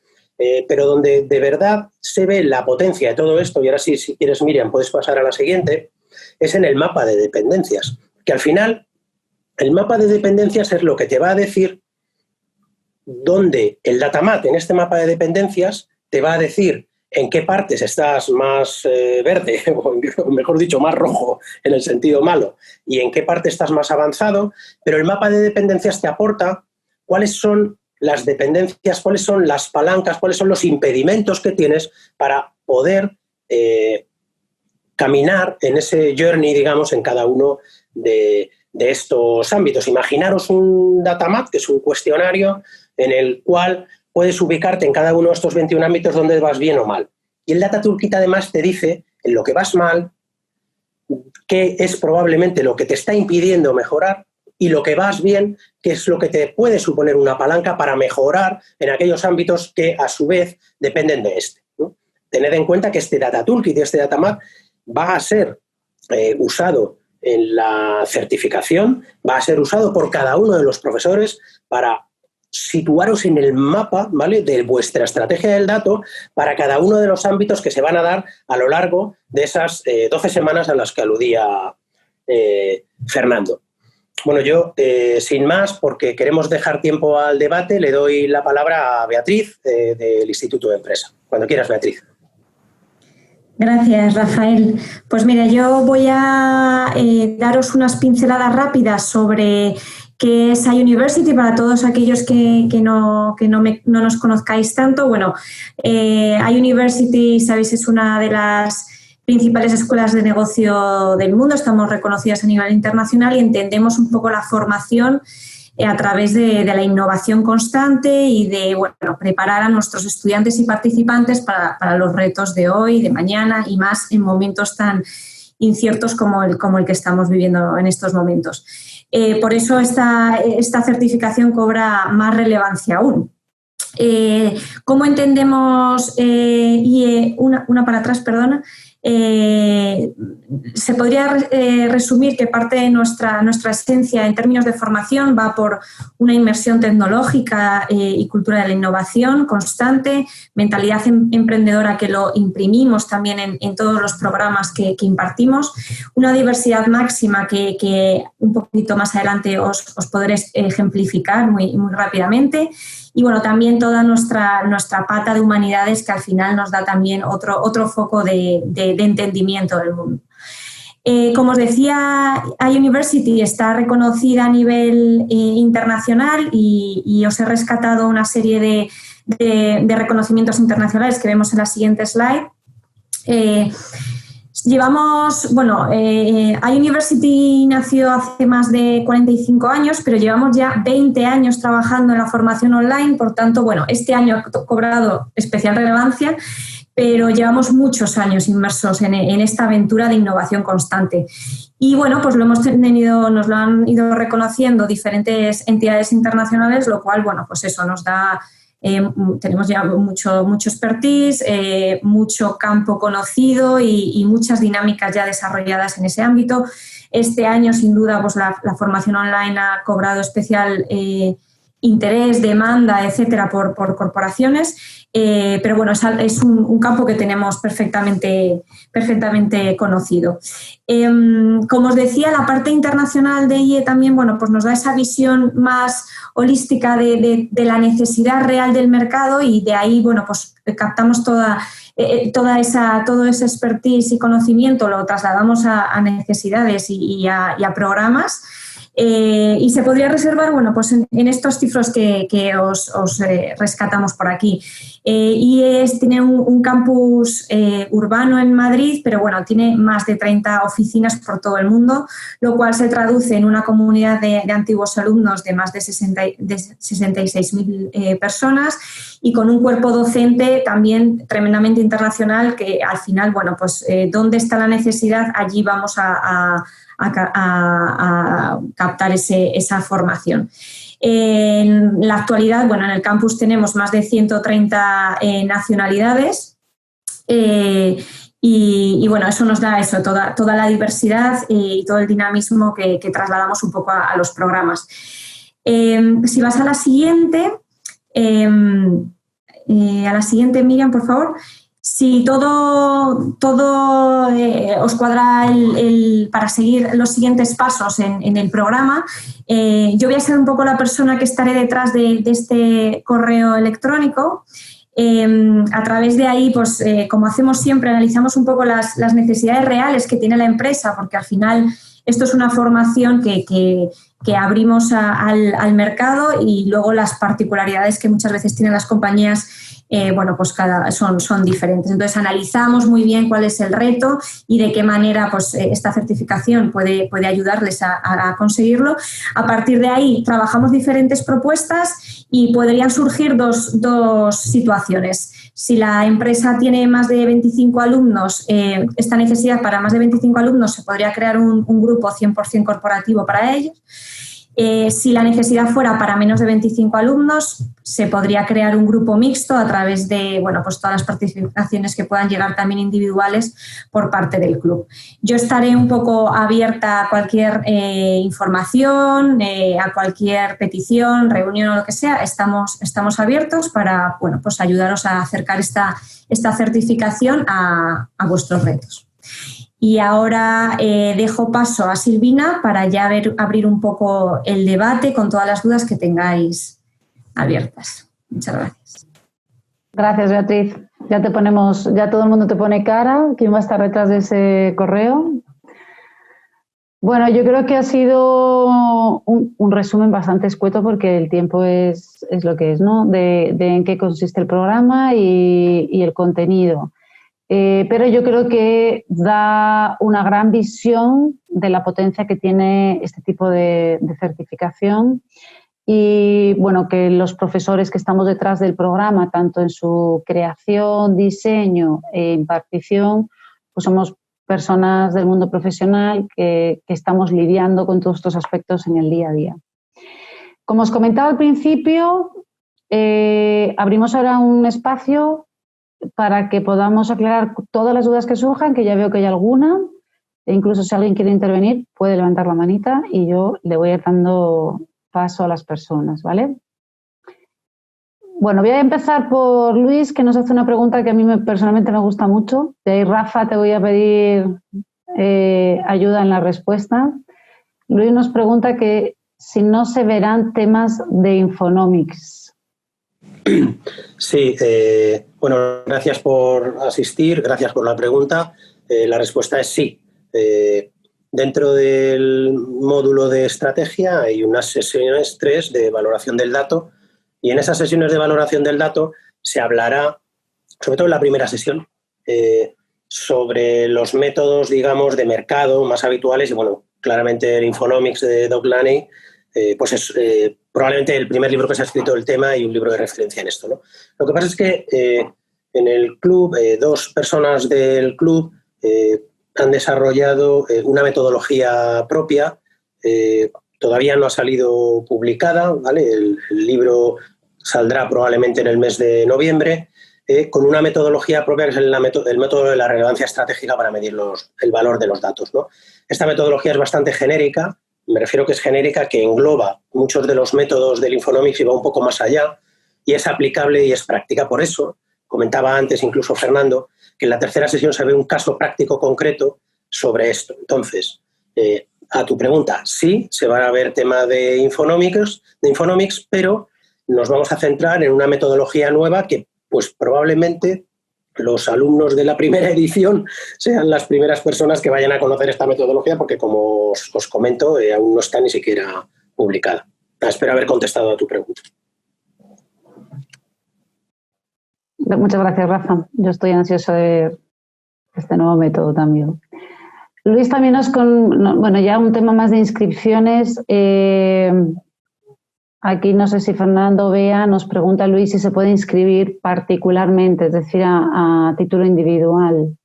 Pero donde de verdad se ve la potencia de todo esto, y ahora sí, si quieres, Miriam, puedes pasar a la siguiente, es en el mapa de dependencias, que al final el mapa de dependencias es lo que te va a decir dónde el DataMat en este mapa de dependencias te va a decir en qué partes estás más verde, o mejor dicho, más rojo en el sentido malo, y en qué parte estás más avanzado, pero el mapa de dependencias te aporta cuáles son las dependencias, cuáles son las palancas, cuáles son los impedimentos que tienes para poder caminar en ese journey, digamos, en cada uno de estos ámbitos. Imaginaros un DataMat, que es un cuestionario en el cual puedes ubicarte en cada uno de estos 21 ámbitos donde vas bien o mal. Y el Data Toolkit además te dice en lo que vas mal, qué es probablemente lo que te está impidiendo mejorar, y lo que vas bien, qué es lo que te puede suponer una palanca para mejorar en aquellos ámbitos que a su vez dependen de este, ¿no? Tened en cuenta que este Data Toolkit y este DataMat va a ser usado en la certificación, va a ser usado por cada uno de los profesores para situaros en el mapa, ¿vale?, de vuestra estrategia del dato para cada uno de los ámbitos que se van a dar a lo largo de esas 12 semanas a las que aludía Fernando. Bueno, yo, sin más, porque queremos dejar tiempo al debate, le doy la palabra a Beatriz del Instituto de Empresa. Cuando quieras, Beatriz. Gracias, Rafael. Pues mira, yo voy a daros unas pinceladas rápidas sobre ¿Qué es iUniversity? Para todos aquellos que no nos conozcáis tanto, bueno, iUniversity, sabéis, es una de las principales escuelas de negocio del mundo, estamos reconocidas a nivel internacional y entendemos un poco la formación a través de la innovación constante y de preparar a nuestros estudiantes y participantes para los retos de hoy, de mañana y más en momentos tan inciertos como el que estamos viviendo en estos momentos. Por eso esta certificación cobra más relevancia aún. ¿Cómo entendemos IE? Una para atrás, perdona. Se podría resumir que parte de nuestra esencia en términos de formación va por una inmersión tecnológica y cultura de la innovación constante, mentalidad emprendedora que lo imprimimos también en todos los programas que impartimos, una diversidad máxima que un poquito más adelante os podré ejemplificar muy rápidamente. Y bueno, también toda nuestra pata de humanidades que al final nos da también otro foco de entendimiento del mundo. Como os decía, iUniversity está reconocida a nivel internacional y os he rescatado una serie de reconocimientos internacionales que vemos en la siguiente slide. iUniversity nació hace más de 45 años, pero llevamos ya 20 años trabajando en la formación online, por tanto, este año ha cobrado especial relevancia, pero llevamos muchos años inmersos en esta aventura de innovación constante. Y pues nos lo han ido reconociendo diferentes entidades internacionales, lo cual, eso nos da... tenemos ya mucho expertise, mucho campo conocido y muchas dinámicas ya desarrolladas en ese ámbito. Este año, sin duda, la formación online ha cobrado especial interés, demanda, etcétera, por corporaciones, pero es un campo que tenemos perfectamente conocido. Como os decía, la parte internacional de IE también nos da esa visión más holística de la necesidad real del mercado y de ahí captamos todo ese expertise y conocimiento, lo trasladamos a necesidades y a programas. Y se podría reservar en estos cifros que os rescatamos por aquí. IES tiene un campus urbano en Madrid, pero tiene más de 30 oficinas por todo el mundo, lo cual se traduce en una comunidad de antiguos alumnos de más de 66.000 personas y con un cuerpo docente también tremendamente internacional que al final, ¿dónde está la necesidad? Allí vamos a captar esa formación. En la actualidad, en el campus tenemos más de 130 nacionalidades y eso nos da toda la diversidad y todo el dinamismo que trasladamos un poco a los programas. Si vas a la siguiente, Miriam, por favor. Si todo os cuadra para seguir los siguientes pasos en el programa, yo voy a ser un poco la persona que estaré detrás de este correo electrónico. A través de ahí, como hacemos siempre, analizamos un poco las necesidades reales que tiene la empresa, porque al final esto es una formación que abrimos al mercado y luego las particularidades que muchas veces tienen las compañías son diferentes. Entonces, analizamos muy bien cuál es el reto y de qué manera esta certificación puede ayudarles a conseguirlo. A partir de ahí, trabajamos diferentes propuestas y podrían surgir dos situaciones. Si la empresa tiene más de 25 alumnos, esta necesidad para más de 25 alumnos se podría crear un grupo 100% corporativo para ellos. Si la necesidad fuera para menos de 25 alumnos, se podría crear un grupo mixto a través de todas las participaciones que puedan llegar también individuales por parte del club. Yo estaré un poco abierta a cualquier información, a cualquier petición, reunión o lo que sea. Estamos abiertos para ayudaros a acercar esta certificación a vuestros retos. Y ahora dejo paso a Silvina para ya abrir un poco el debate con todas las dudas que tengáis abiertas. Muchas gracias. Gracias, Beatriz. Ya todo el mundo te pone cara. ¿Quién va a estar detrás de ese correo? Bueno, yo creo que ha sido un resumen bastante escueto porque el tiempo es lo que es, ¿no? De en qué consiste el programa y el contenido. Pero yo creo que da una gran visión de la potencia que tiene este tipo de certificación y, bueno, que los profesores que estamos detrás del programa, tanto en su creación, diseño e impartición, pues somos personas del mundo profesional que estamos lidiando con todos estos aspectos en el día a día. Como os comentaba al principio, abrimos ahora un espacio para que podamos aclarar todas las dudas que surjan, que ya veo que hay alguna, e incluso si alguien quiere intervenir puede levantar la manita y yo le voy dando paso a las personas, ¿vale? Bueno, voy a empezar por Luis, que nos hace una pregunta que a mí personalmente me gusta mucho. De ahí, Rafa, te voy a pedir ayuda en la respuesta. Luis nos pregunta que si no se verán temas de Infonomics. Sí, bueno, gracias por asistir, gracias por la pregunta. La respuesta es sí. Dentro del módulo de estrategia hay unas sesiones 3 de valoración del dato y en esas sesiones de valoración del dato se hablará, sobre todo en la primera sesión, sobre los métodos, digamos, de mercado más habituales y, bueno, claramente el Infonomics de Doug Laney pues es probablemente el primer libro que se ha escrito del tema y un libro de referencia en esto, ¿no? Lo que pasa es que en el club, 2 personas del club han desarrollado una metodología propia, todavía no ha salido publicada, ¿vale? El libro saldrá probablemente en el mes de noviembre, con una metodología propia que es el método de la relevancia estratégica para medir el valor de los datos, ¿no? Esta metodología es bastante genérica, me refiero que es genérica, que engloba muchos de los métodos del Infonomics y va un poco más allá y es aplicable y es práctica. Por eso, comentaba antes incluso Fernando, que en la tercera sesión se ve un caso práctico concreto sobre esto. Entonces, a tu pregunta, sí, se va a ver tema de Infonomics, pero nos vamos a centrar en una metodología nueva que pues probablemente los alumnos de la primera edición sean las primeras personas que vayan a conocer esta metodología porque, como os comento, aún no está ni siquiera publicada. Espero haber contestado a tu pregunta. Muchas gracias, Rafa. Yo estoy ansioso de ver este nuevo método también. Luis también bueno, ya un tema más de inscripciones. Aquí no sé si Fernando Bea nos pregunta, Luis, si se puede inscribir particularmente, es decir, a título individual.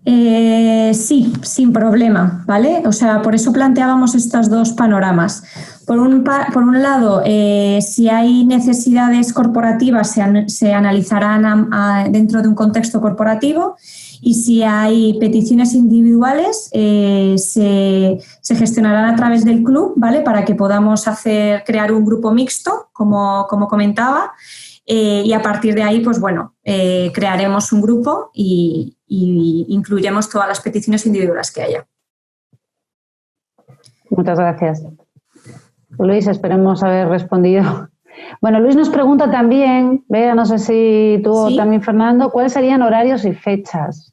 Sí, sin problema, ¿vale? O sea, por eso planteábamos estos 2 panoramas. Por un lado, si hay necesidades corporativas, se analizarán dentro de un contexto corporativo y si hay peticiones individuales, se gestionarán a través del club, ¿vale? Para que podamos crear un grupo mixto, como comentaba. Y a partir de ahí, pues bueno, crearemos un grupo y incluiremos todas las peticiones individuales que haya. Muchas gracias. Luis, esperemos haber respondido. Bueno, Luis nos pregunta también, Bea, no sé si tú ¿sí? O también Fernando, ¿cuáles serían horarios y fechas?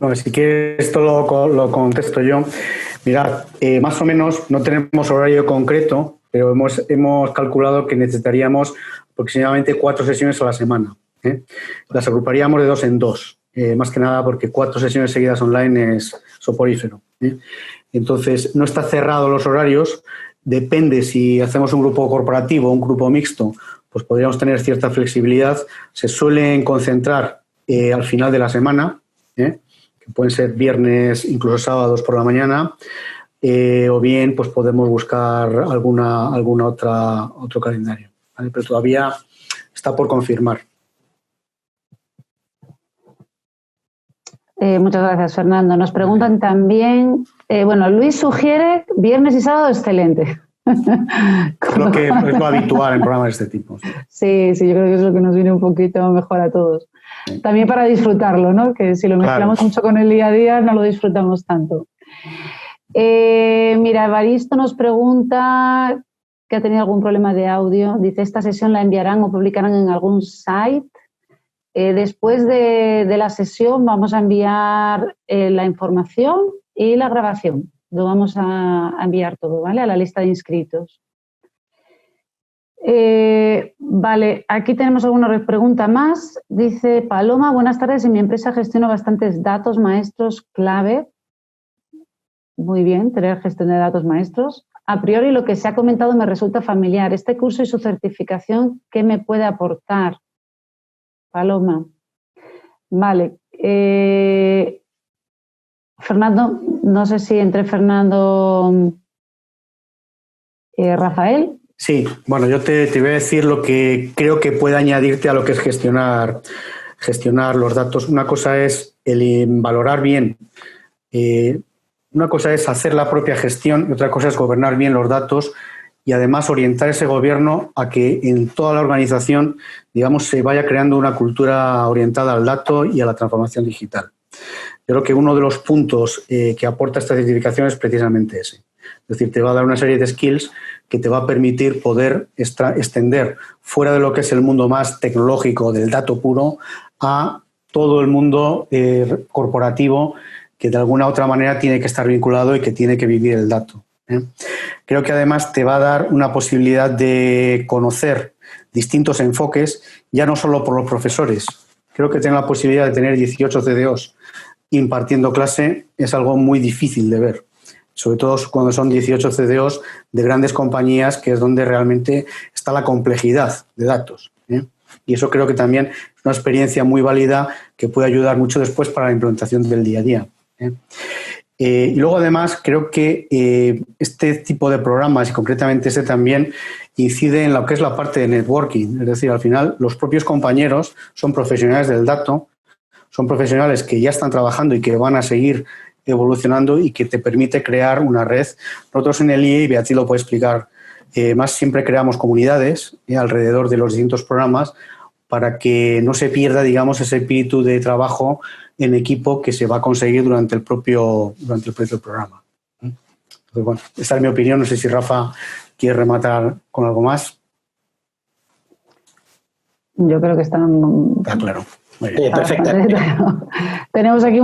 Bueno, si quieres esto lo contesto yo. Mirad, más o menos no tenemos horario concreto, pero hemos calculado que necesitaríamos aproximadamente 4 sesiones a la semana. Las agruparíamos de 2 en 2, más que nada porque 4 sesiones seguidas online es soporífero. Entonces, no está cerrado los horarios, depende si hacemos un grupo corporativo o un grupo mixto, pues podríamos tener cierta flexibilidad. Se suelen concentrar al final de la semana, que pueden ser viernes, incluso sábados por la mañana, o bien pues podemos buscar alguna otro calendario, ¿vale? Pero todavía está por confirmar. Muchas gracias, Fernando. Nos preguntan también, bueno, Luis sugiere viernes y sábado, excelente. Creo que es lo habitual en programas de este tipo. Sí, yo creo que es lo que nos viene un poquito mejor a todos. Sí. También para disfrutarlo, ¿no? Que si lo mezclamos mucho con el día a día no lo disfrutamos tanto. Mira, Evaristo nos pregunta que ha tenido algún problema de audio. Dice, ¿esta sesión la enviarán o publicarán en algún site? Después de la sesión vamos a enviar la información y la grabación. Lo vamos a enviar todo, ¿vale? A la lista de inscritos. Vale, aquí tenemos alguna pregunta más. Dice Paloma, buenas tardes, en mi empresa gestiono bastantes datos maestros clave. Muy bien, tener gestión de datos maestros. A priori lo que se ha comentado me resulta familiar. Este curso y su certificación, ¿qué me puede aportar? Paloma. Vale. Fernando, no sé si entre Fernando y Rafael. Sí, bueno, yo te voy a decir lo que creo que puede añadirte a lo que es gestionar los datos. Una cosa es el valorar bien, una cosa es hacer la propia gestión y otra cosa es gobernar bien los datos y además orientar ese gobierno a que en toda la organización, digamos, se vaya creando una cultura orientada al dato y a la transformación digital. Yo creo que uno de los puntos que aporta esta certificación es precisamente ese. Es decir, te va a dar una serie de skills que te va a permitir poder extender fuera de lo que es el mundo más tecnológico del dato puro a todo el mundo corporativo que de alguna u otra manera tiene que estar vinculado y que tiene que vivir el dato. Creo que además te va a dar una posibilidad de conocer distintos enfoques, ya no solo por los profesores. Creo que tener la posibilidad de tener 18 CDOs impartiendo clase es algo muy difícil de ver, sobre todo cuando son 18 CDOs de grandes compañías, que es donde realmente está la complejidad de datos. Y eso creo que también es una experiencia muy válida que puede ayudar mucho después para la implementación del día a día. Y luego, además, creo que este tipo de programas, y concretamente este también, incide en lo que es la parte de networking. Es decir, al final, los propios compañeros son profesionales del dato, son profesionales que ya están trabajando y que van a seguir evolucionando y que te permite crear una red. Nosotros en el IE, y Beatriz lo puede explicar más, siempre creamos comunidades alrededor de los distintos programas para que no se pierda, digamos, ese espíritu de trabajo en equipo que se va a conseguir durante el propio programa. Entonces, bueno, esta es mi opinión. No sé si Rafa quiere rematar con algo más. Yo creo que están... Está claro. Muy Sí, bien. perfecto. Tenemos aquí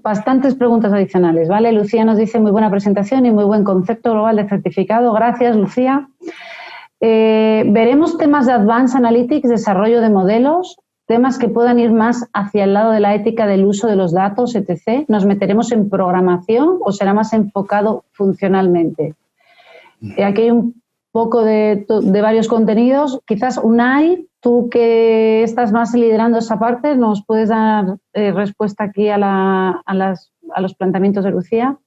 bastantes preguntas adicionales, ¿vale? Lucía nos dice muy buena presentación y muy buen concepto global de certificado. Gracias, Lucía. Veremos temas de Advanced Analytics, desarrollo de modelos, temas que puedan ir más hacia el lado de la ética del uso de los datos, etc. ¿Nos meteremos en programación o será más enfocado funcionalmente? Aquí hay un poco de varios contenidos. Quizás Unai, tú que estás más liderando esa parte, ¿nos puedes dar respuesta aquí a los planteamientos de Lucía?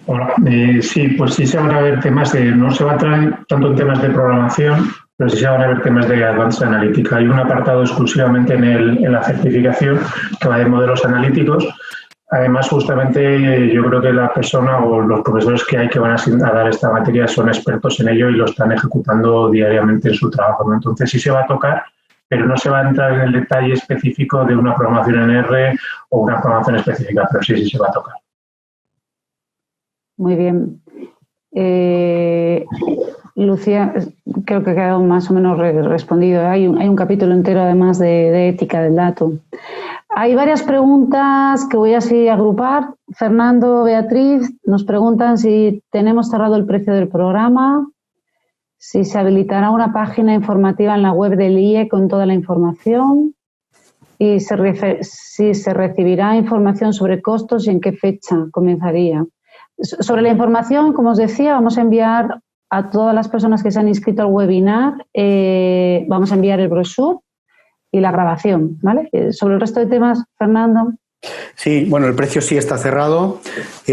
Hola. Sí, pues sí se van a ver temas no se va a entrar tanto en temas de programación, pero sí se van a ver temas de Advanced Analytics. Hay un apartado exclusivamente en la certificación que va de modelos analíticos. Además, justamente yo creo que la persona o los profesores que van a dar esta materia son expertos en ello y lo están ejecutando diariamente en su trabajo, ¿no? Entonces sí se va a tocar, pero no se va a entrar en el detalle específico de una programación en R o una programación específica, pero sí se va a tocar. Muy bien. Lucía, creo que ha quedado más o menos respondido. Hay un capítulo entero además de ética del dato. Hay varias preguntas que voy así a agrupar. Fernando, Beatriz, nos preguntan si tenemos cerrado el precio del programa, si se habilitará una página informativa en la web del IE con toda la información y si se recibirá información sobre costos y en qué fecha comenzaría. Sobre la información, como os decía, vamos a enviar a todas las personas que se han inscrito al webinar, vamos a enviar el brochure y la grabación, ¿vale? Sobre el resto de temas, Fernando. Sí, bueno, el precio sí está cerrado,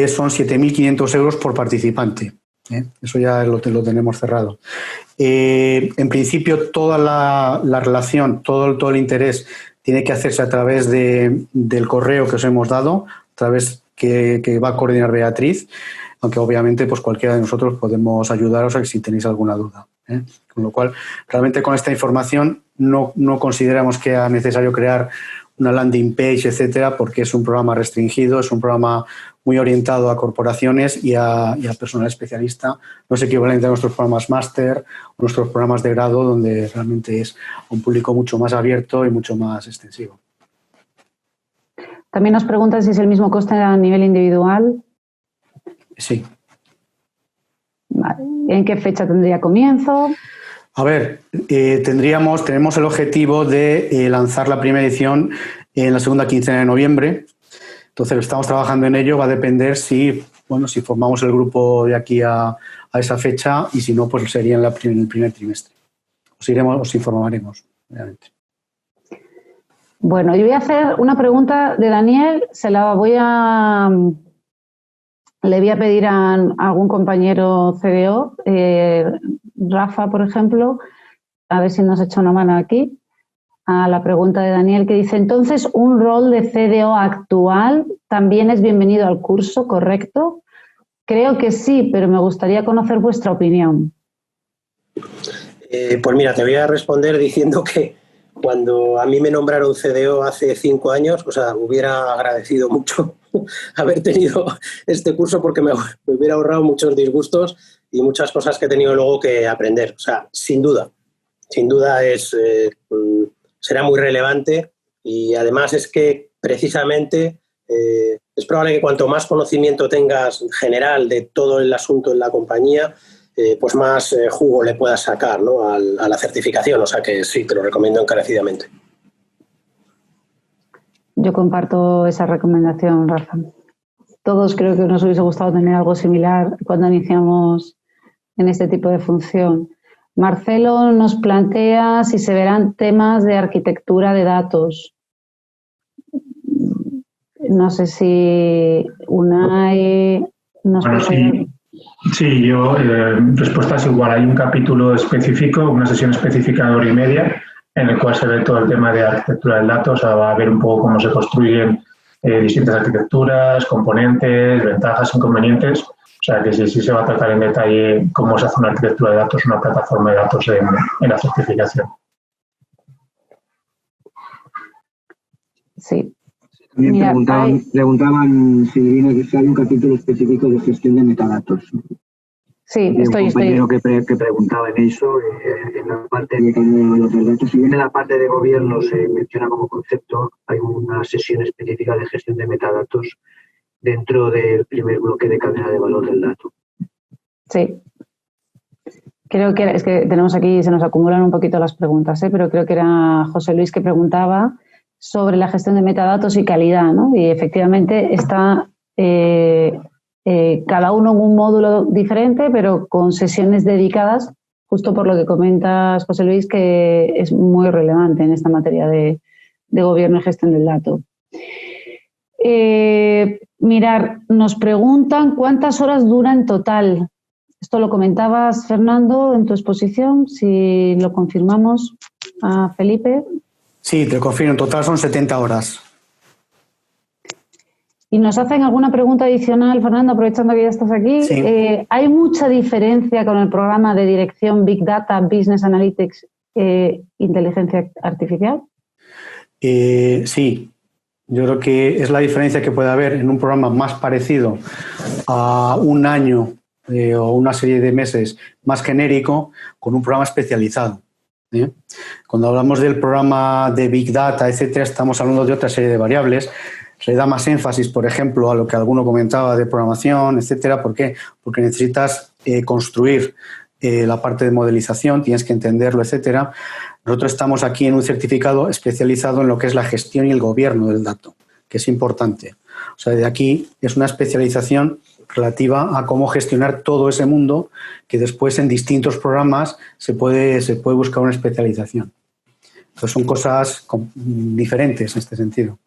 son 7.500 euros por participante. Eso ya lo tenemos cerrado. En principio, toda la relación, todo el interés tiene que hacerse a través del correo que os hemos dado, a través que va a coordinar Beatriz, aunque obviamente pues cualquiera de nosotros podemos ayudaros si tenéis alguna duda. Con lo cual, realmente con esta información no consideramos que sea necesario crear una landing page, etcétera, porque es un programa restringido, es un programa muy orientado a corporaciones y a personal especialista. No es equivalente a nuestros programas máster o nuestros programas de grado, donde realmente es un público mucho más abierto y mucho más extensivo. También nos preguntan si es el mismo coste a nivel individual. Sí. Vale. ¿En qué fecha tendría comienzo? A ver, tenemos el objetivo de lanzar la primera edición en la segunda quincena de noviembre. Entonces, estamos trabajando en ello. Va a depender si formamos el grupo de aquí a esa fecha, y si no, pues sería en el primer trimestre. Os informaremos, obviamente. Bueno, yo voy a hacer una pregunta de Daniel. Le voy a pedir a algún compañero CDO, Rafa, por ejemplo, a ver si nos echa una mano aquí, a la pregunta de Daniel, que dice, entonces, ¿un rol de CDO actual también es bienvenido al curso, correcto? Creo que sí, pero me gustaría conocer vuestra opinión. Pues mira, te voy a responder diciendo que cuando a mí me nombraron CDO hace 5 años, o sea, hubiera agradecido mucho haber tenido este curso, porque me hubiera ahorrado muchos disgustos y muchas cosas que he tenido luego que aprender. O sea, sin duda será muy relevante, y además es que precisamente es probable que cuanto más conocimiento tengas general de todo el asunto en la compañía, pues más jugo le puedas sacar, ¿no?, a la certificación. O sea que sí, te lo recomiendo encarecidamente. Yo comparto esa recomendación, Rafa. Todos creo que nos hubiese gustado tener algo similar cuando iniciamos en este tipo de función. Marcelo nos plantea si se verán temas de arquitectura de datos. No sé si Unai nos puede... Sí, yo, respuesta es igual. Hay un capítulo específico, una sesión específica de 1h30, en el cual se ve todo el tema de arquitectura del dato. O sea, va a ver un poco cómo se construyen distintas arquitecturas, componentes, ventajas, inconvenientes. O sea, que sí se va a tratar en detalle cómo se hace una arquitectura de datos, una plataforma de datos en la certificación. Sí. También preguntaban si hay un capítulo específico de gestión de metadatos. Sí, un compañero que preguntaba en eso, en la parte de cadena de valor del dato. Si bien en la parte de gobierno se menciona como concepto, hay una sesión específica de gestión de metadatos dentro del primer bloque de cadena de valor del dato. Sí. Creo que es que tenemos aquí, se nos acumulan un poquito las preguntas, pero creo que era José Luis que preguntaba sobre la gestión de metadatos y calidad, ¿no? Y efectivamente está cada uno en un módulo diferente, pero con sesiones dedicadas, justo por lo que comentas, José Luis, que es muy relevante en esta materia de gobierno y gestión del dato. Mirar, nos preguntan cuántas horas dura en total. Esto lo comentabas, Fernando, en tu exposición, si lo confirmamos a Felipe. Sí, te confirmo, en total son 70 horas. Y nos hacen alguna pregunta adicional, Fernando, aprovechando que ya estás aquí. Sí. ¿Hay mucha diferencia con el programa de dirección Big Data, Business Analytics, Inteligencia Artificial? Sí, yo creo que es la diferencia que puede haber en un programa más parecido a un año o una serie de meses más genérico con un programa especializado. Cuando hablamos del programa de Big Data, etcétera, estamos hablando de otra serie de variables. Se le da más énfasis, por ejemplo, a lo que alguno comentaba de programación, etcétera. ¿Por qué? Porque necesitas construir la parte de modelización, tienes que entenderlo, etcétera. Nosotros estamos aquí en un certificado especializado en lo que es la gestión y el gobierno del dato, que es importante. O sea, de aquí es una especialización relativa a cómo gestionar todo ese mundo, que después en distintos programas se puede buscar una especialización. Entonces son cosas diferentes en este sentido.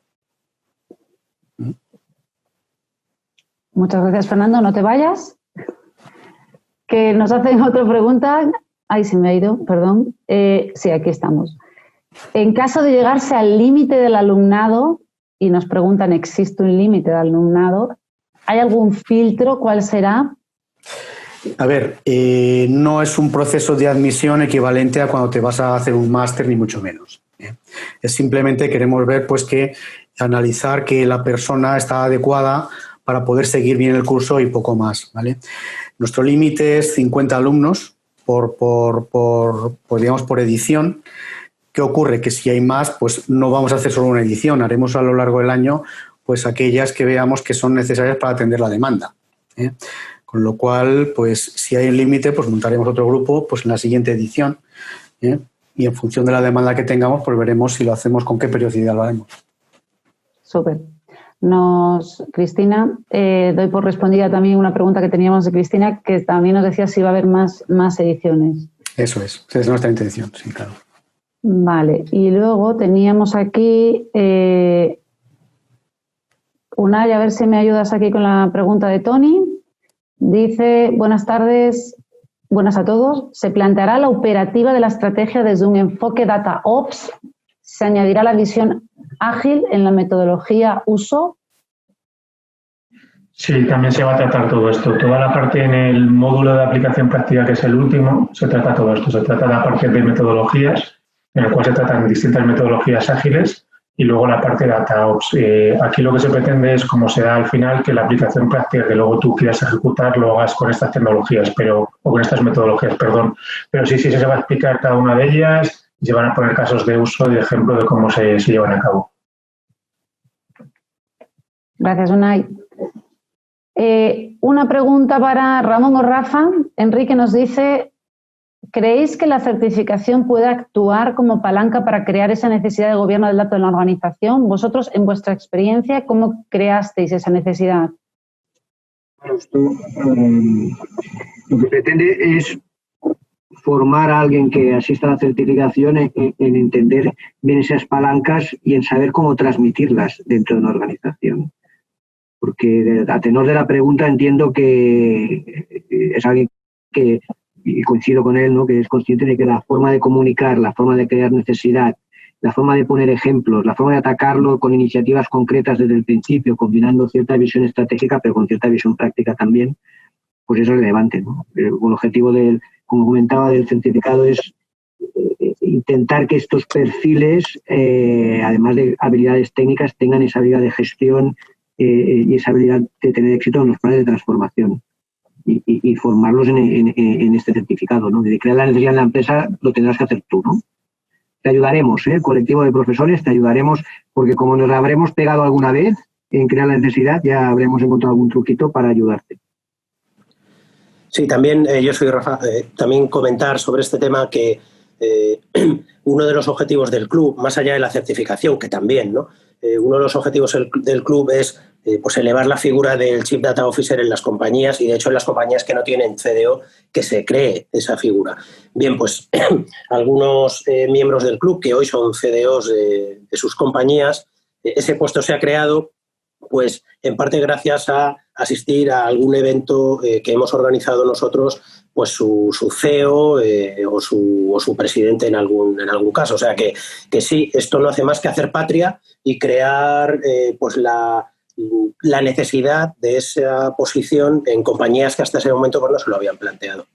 Muchas gracias, Fernando. No te vayas. Que nos hacen otra pregunta. Ay, se me ha ido, perdón. Sí, aquí estamos. En caso de llegarse al límite del alumnado, y nos preguntan, ¿existe un límite de alumnado? ¿Hay algún filtro? ¿Cuál será? A ver, no es un proceso de admisión equivalente a cuando te vas a hacer un máster, ni mucho menos. Es simplemente queremos ver, pues, que analizar que la persona está adecuada para poder seguir bien el curso y poco más, ¿vale? Nuestro límite es 50 alumnos digamos, por edición. ¿Qué ocurre? Que si hay más, pues no vamos a hacer solo una edición, haremos a lo largo del año pues aquellas que veamos que son necesarias para atender la demanda, ¿eh? Con lo cual, pues si hay un límite, pues montaremos otro grupo pues en la siguiente edición, ¿eh? Y en función de la demanda que tengamos, pues veremos si lo hacemos, con qué periodicidad lo haremos. Súper. Cristina, doy por respondida también una pregunta que teníamos de Cristina, que también nos decía si va a haber más ediciones. Eso es nuestra intención, sí, claro. Vale, y luego teníamos aquí Unai, a ver si me ayudas aquí con la pregunta de Tony. Dice, buenas tardes, buenas a todos. ¿Se planteará la operativa de la estrategia desde un enfoque Data Ops? ¿Se añadirá la visión ágil en la metodología uso? Sí, también se va a tratar todo esto. Toda la parte en el módulo de aplicación práctica, que es el último, se trata todo esto. Se trata la parte de metodologías, en el cual se tratan distintas metodologías ágiles, y luego la parte de DataOps. Aquí lo que se pretende es, como se da al final, que la aplicación práctica que luego tú quieras ejecutar lo hagas con estas tecnologías, o con estas metodologías, perdón. Pero sí se va a explicar cada una de ellas y se van a poner casos de uso y de ejemplo de cómo se llevan a cabo. Gracias, Unai. Una pregunta para Ramón o Rafa. Enrique nos dice, ¿creéis que la certificación puede actuar como palanca para crear esa necesidad de gobierno del dato en la organización? Vosotros, en vuestra experiencia, ¿cómo creasteis esa necesidad? Bueno, esto lo que pretende es formar a alguien que asista a la certificación en entender bien esas palancas y en saber cómo transmitirlas dentro de una organización. Porque a tenor de la pregunta entiendo que es alguien que, y coincido con él, ¿no?, que es consciente de que la forma de comunicar, la forma de crear necesidad, la forma de poner ejemplos, la forma de atacarlo con iniciativas concretas desde el principio, combinando cierta visión estratégica pero con cierta visión práctica también, pues es relevante, ¿no? El objetivo como comentaba, del certificado es intentar que estos perfiles, además de habilidades técnicas, tengan esa habilidad de gestión y esa habilidad de tener éxito en los planes de transformación y formarlos en este certificado, ¿no? De crear la necesidad en la empresa lo tendrás que hacer tú, ¿no? Te ayudaremos, el colectivo de profesores, te ayudaremos, porque como nos habremos pegado alguna vez en crear la necesidad, ya habremos encontrado algún truquito para ayudarte. Sí, también yo soy Rafa, también comentar sobre este tema que uno de los objetivos del club, más allá de la certificación, que también, ¿no? Uno de los objetivos del club es pues elevar la figura del Chief Data Officer en las compañías, y de hecho en las compañías que no tienen CDO, que se cree esa figura. Bien, pues algunos miembros del club que hoy son CDOs de sus compañías, ese puesto se ha creado pues en parte gracias a asistir a algún evento que hemos organizado nosotros, pues su CEO o su presidente en algún caso. O sea que sí, esto no hace más que hacer patria y crear pues la necesidad de esa posición en compañías que hasta ese momento pues no se lo habían planteado.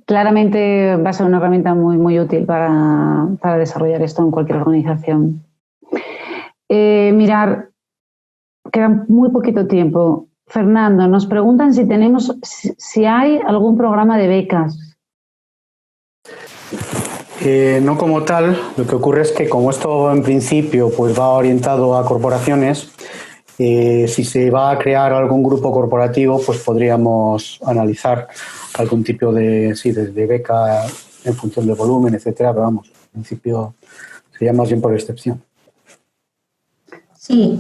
Claramente va a ser una herramienta muy, muy útil para desarrollar esto en cualquier organización. Mirar, queda muy poquito tiempo. Fernando, nos preguntan si hay algún programa de becas. No como tal, lo que ocurre es que como esto en principio pues va orientado a corporaciones, si se va a crear algún grupo corporativo, pues podríamos analizar algún tipo de beca en función del volumen, etcétera, pero vamos, en principio sería más bien por excepción. Sí,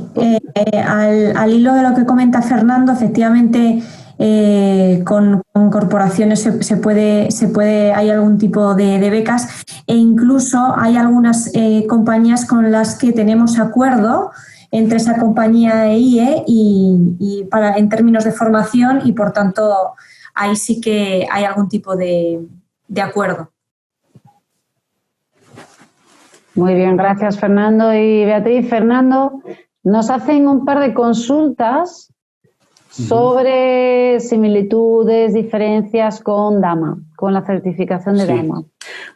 al hilo de lo que comenta Fernando, efectivamente con corporaciones se puede, hay algún tipo de becas, e incluso hay algunas compañías con las que tenemos acuerdo entre esa compañía e IE y en términos de formación, y por tanto ahí sí que hay algún tipo de acuerdo. Muy bien, gracias Fernando y Beatriz. Fernando, nos hacen un par de consultas sobre similitudes, diferencias con DAMA, con la certificación de DAMA.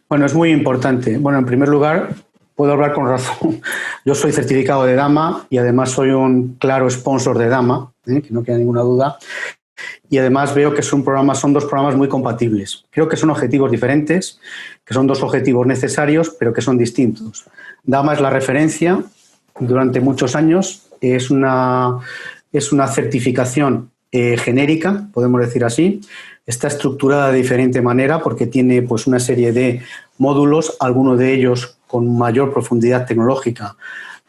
Bueno, es muy importante. Bueno, en primer lugar, puedo hablar con razón. Yo soy certificado de Dama y además soy un claro sponsor de Dama, que no queda ninguna duda. Y además veo que son dos programas muy compatibles. Creo que son objetivos diferentes, que son dos objetivos necesarios, pero que son distintos. Dama es la referencia durante muchos años, es una certificación genérica, podemos decir así. Está estructurada de diferente manera porque tiene pues, una serie de módulos, algunos de ellos con mayor profundidad tecnológica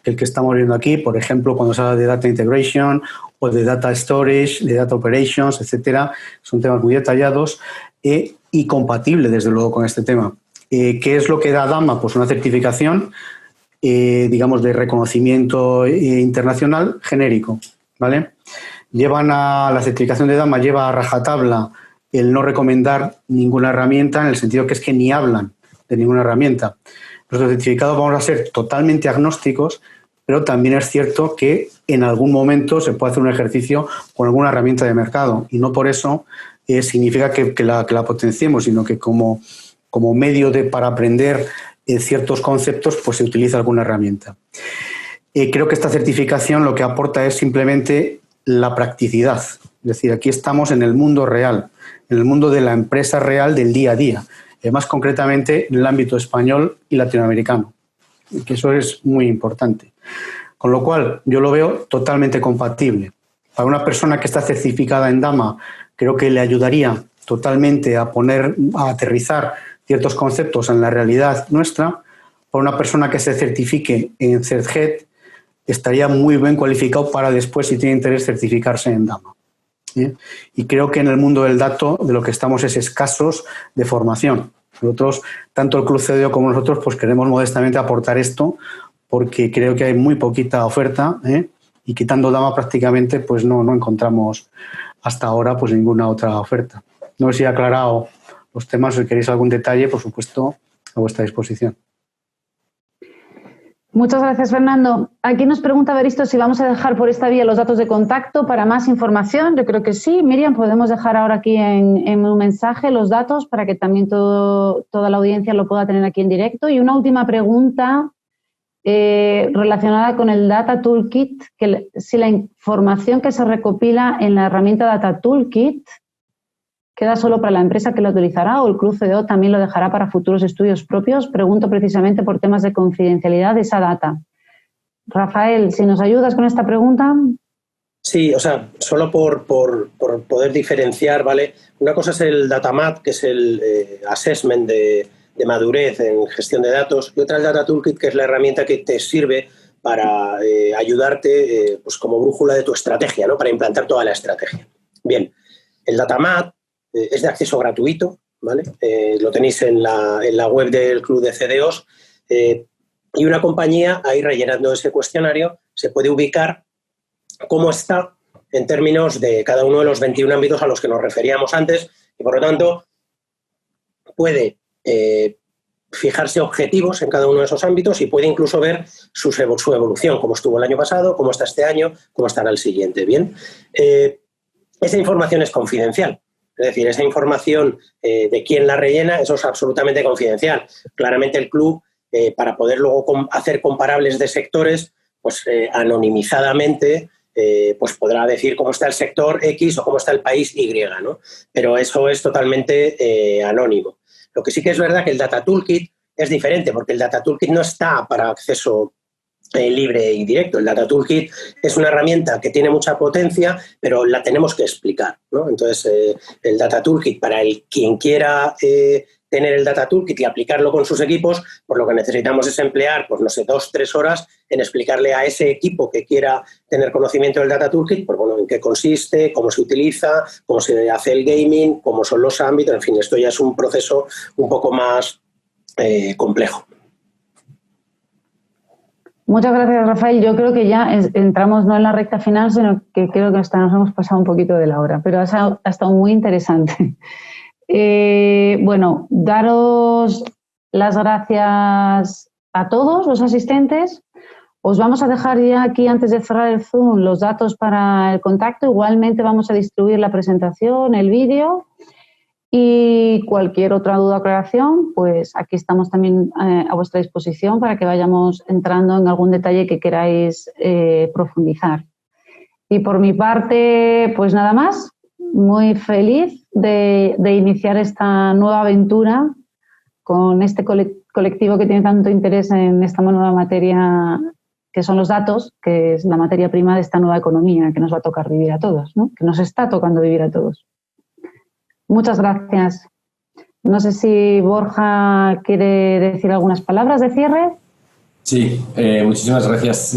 que el que estamos viendo aquí, por ejemplo, cuando se habla de Data Integration o de Data Storage, de Data Operations, etcétera. Son temas muy detallados y compatibles, desde luego, con este tema. ¿Qué es lo que da Dama? Pues una certificación, digamos, de reconocimiento internacional genérico, ¿vale? La certificación de Dama lleva a rajatabla el no recomendar ninguna herramienta, en el sentido que es que ni hablan de ninguna herramienta. Nuestros certificados vamos a ser totalmente agnósticos, pero también es cierto que en algún momento se puede hacer un ejercicio con alguna herramienta de mercado y no por eso significa que la potenciemos, sino que como medio para aprender ciertos conceptos, pues se utiliza alguna herramienta. Creo que esta certificación lo que aporta es simplemente la practicidad. Es decir, aquí estamos en el mundo real, en el mundo de la empresa real del día a día, más concretamente en el ámbito español y latinoamericano, que eso es muy importante. Con lo cual, yo lo veo totalmente compatible. Para una persona que está certificada en Dama, creo que le ayudaría totalmente a aterrizar ciertos conceptos en la realidad nuestra. Para una persona que se certifique en CERTGET, estaría muy bien cualificado para después, si tiene interés, certificarse en Dama. Y creo que en el mundo del dato de lo que estamos es escasos de formación. Nosotros, tanto el Club CDO como nosotros, pues queremos modestamente aportar esto porque creo que hay muy poquita oferta y quitando Dama prácticamente pues no encontramos hasta ahora pues ninguna otra oferta. No sé si he aclarado los temas, si queréis algún detalle, por supuesto, a vuestra disposición. Muchas gracias, Fernando. Aquí nos pregunta Evaristo si vamos a dejar por esta vía los datos de contacto para más información. Yo creo que sí. Miriam, podemos dejar ahora aquí en un mensaje los datos para que también toda la audiencia lo pueda tener aquí en directo. Y una última pregunta relacionada con el Data Toolkit, que si la información que se recopila en la herramienta Data Toolkit queda solo para la empresa que lo utilizará o el Club CDO también lo dejará para futuros estudios propios. Pregunto precisamente por temas de confidencialidad de esa data. Rafael, si nos ayudas con esta pregunta. Sí, o sea, solo por poder diferenciar, ¿vale? Una cosa es el Datamat, que es el assessment de madurez en gestión de datos, y otra el Data Toolkit, que es la herramienta que te sirve para ayudarte pues como brújula de tu estrategia, ¿no? Para implantar toda la estrategia. Bien, el Datamat es de acceso gratuito, ¿vale? Lo tenéis en la web del Club de CDOs y una compañía ahí rellenando ese cuestionario se puede ubicar cómo está en términos de cada uno de los 21 ámbitos a los que nos referíamos antes y, por lo tanto, puede fijarse objetivos en cada uno de esos ámbitos y puede incluso ver su evolución, cómo estuvo el año pasado, cómo está este año, cómo estará el siguiente. Bien, esa información es confidencial. Es decir, esa información de quién la rellena, eso es absolutamente confidencial. Claramente el club, para poder luego hacer comparables de sectores, pues anonimizadamente, pues podrá decir cómo está el sector X o cómo está el país Y, ¿no? Pero eso es totalmente anónimo. Lo que sí que es verdad que el Data Toolkit es diferente, porque el Data Toolkit no está para acceso libre y directo. El Data Toolkit es una herramienta que tiene mucha potencia, pero la tenemos que explicar, ¿no? Entonces, el Data Toolkit, para quien quiera tener el Data Toolkit y aplicarlo con sus equipos, pues lo que necesitamos es emplear, pues no sé, 2-3 horas en explicarle a ese equipo que quiera tener conocimiento del Data Toolkit, pues bueno, en qué consiste, cómo se utiliza, cómo se hace el gaming, cómo son los ámbitos, en fin, esto ya es un proceso un poco más complejo. Muchas gracias, Rafael. Yo creo que ya entramos no en la recta final, sino que creo que nos hemos pasado un poquito de la hora, pero ha estado muy interesante. Bueno, daros las gracias a todos los asistentes. Os vamos a dejar ya aquí, antes de cerrar el Zoom, los datos para el contacto. Igualmente vamos a distribuir la presentación, el vídeo. Y cualquier otra duda o aclaración, pues aquí estamos también a vuestra disposición para que vayamos entrando en algún detalle que queráis profundizar. Y por mi parte, pues nada más, muy feliz de iniciar esta nueva aventura con este colectivo que tiene tanto interés en esta nueva materia que son los datos, que es la materia prima de esta nueva economía que nos va a tocar vivir a todos, ¿no? Que nos está tocando vivir a todos. Muchas gracias. No sé si Borja quiere decir algunas palabras de cierre. Sí, muchísimas gracias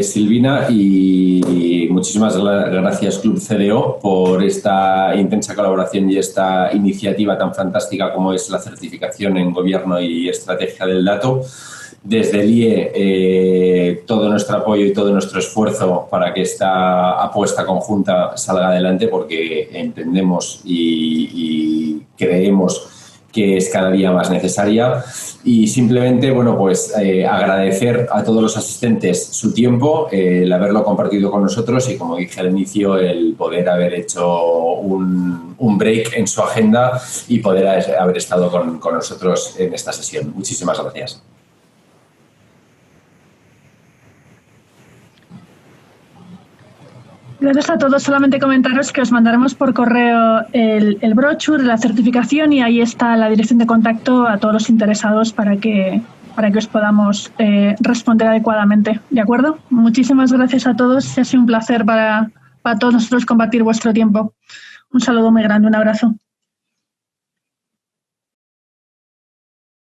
Silvina y muchísimas gracias Club CDO por esta intensa colaboración y esta iniciativa tan fantástica como es la certificación en Gobierno y Estrategia del Dato. Desde el IE todo nuestro apoyo y todo nuestro esfuerzo para que esta apuesta conjunta salga adelante porque entendemos y creemos que es cada día más necesaria y simplemente, bueno, pues agradecer a todos los asistentes su tiempo, el haberlo compartido con nosotros y, como dije al inicio, el poder haber hecho un break en su agenda y poder haber estado con nosotros en esta sesión. Muchísimas gracias. Gracias a todos. Solamente comentaros que os mandaremos por correo el brochure de la certificación y ahí está la dirección de contacto a todos los interesados para que os podamos responder adecuadamente. ¿De acuerdo? Muchísimas gracias a todos. Ha sido un placer para todos nosotros compartir vuestro tiempo. Un saludo muy grande, un abrazo.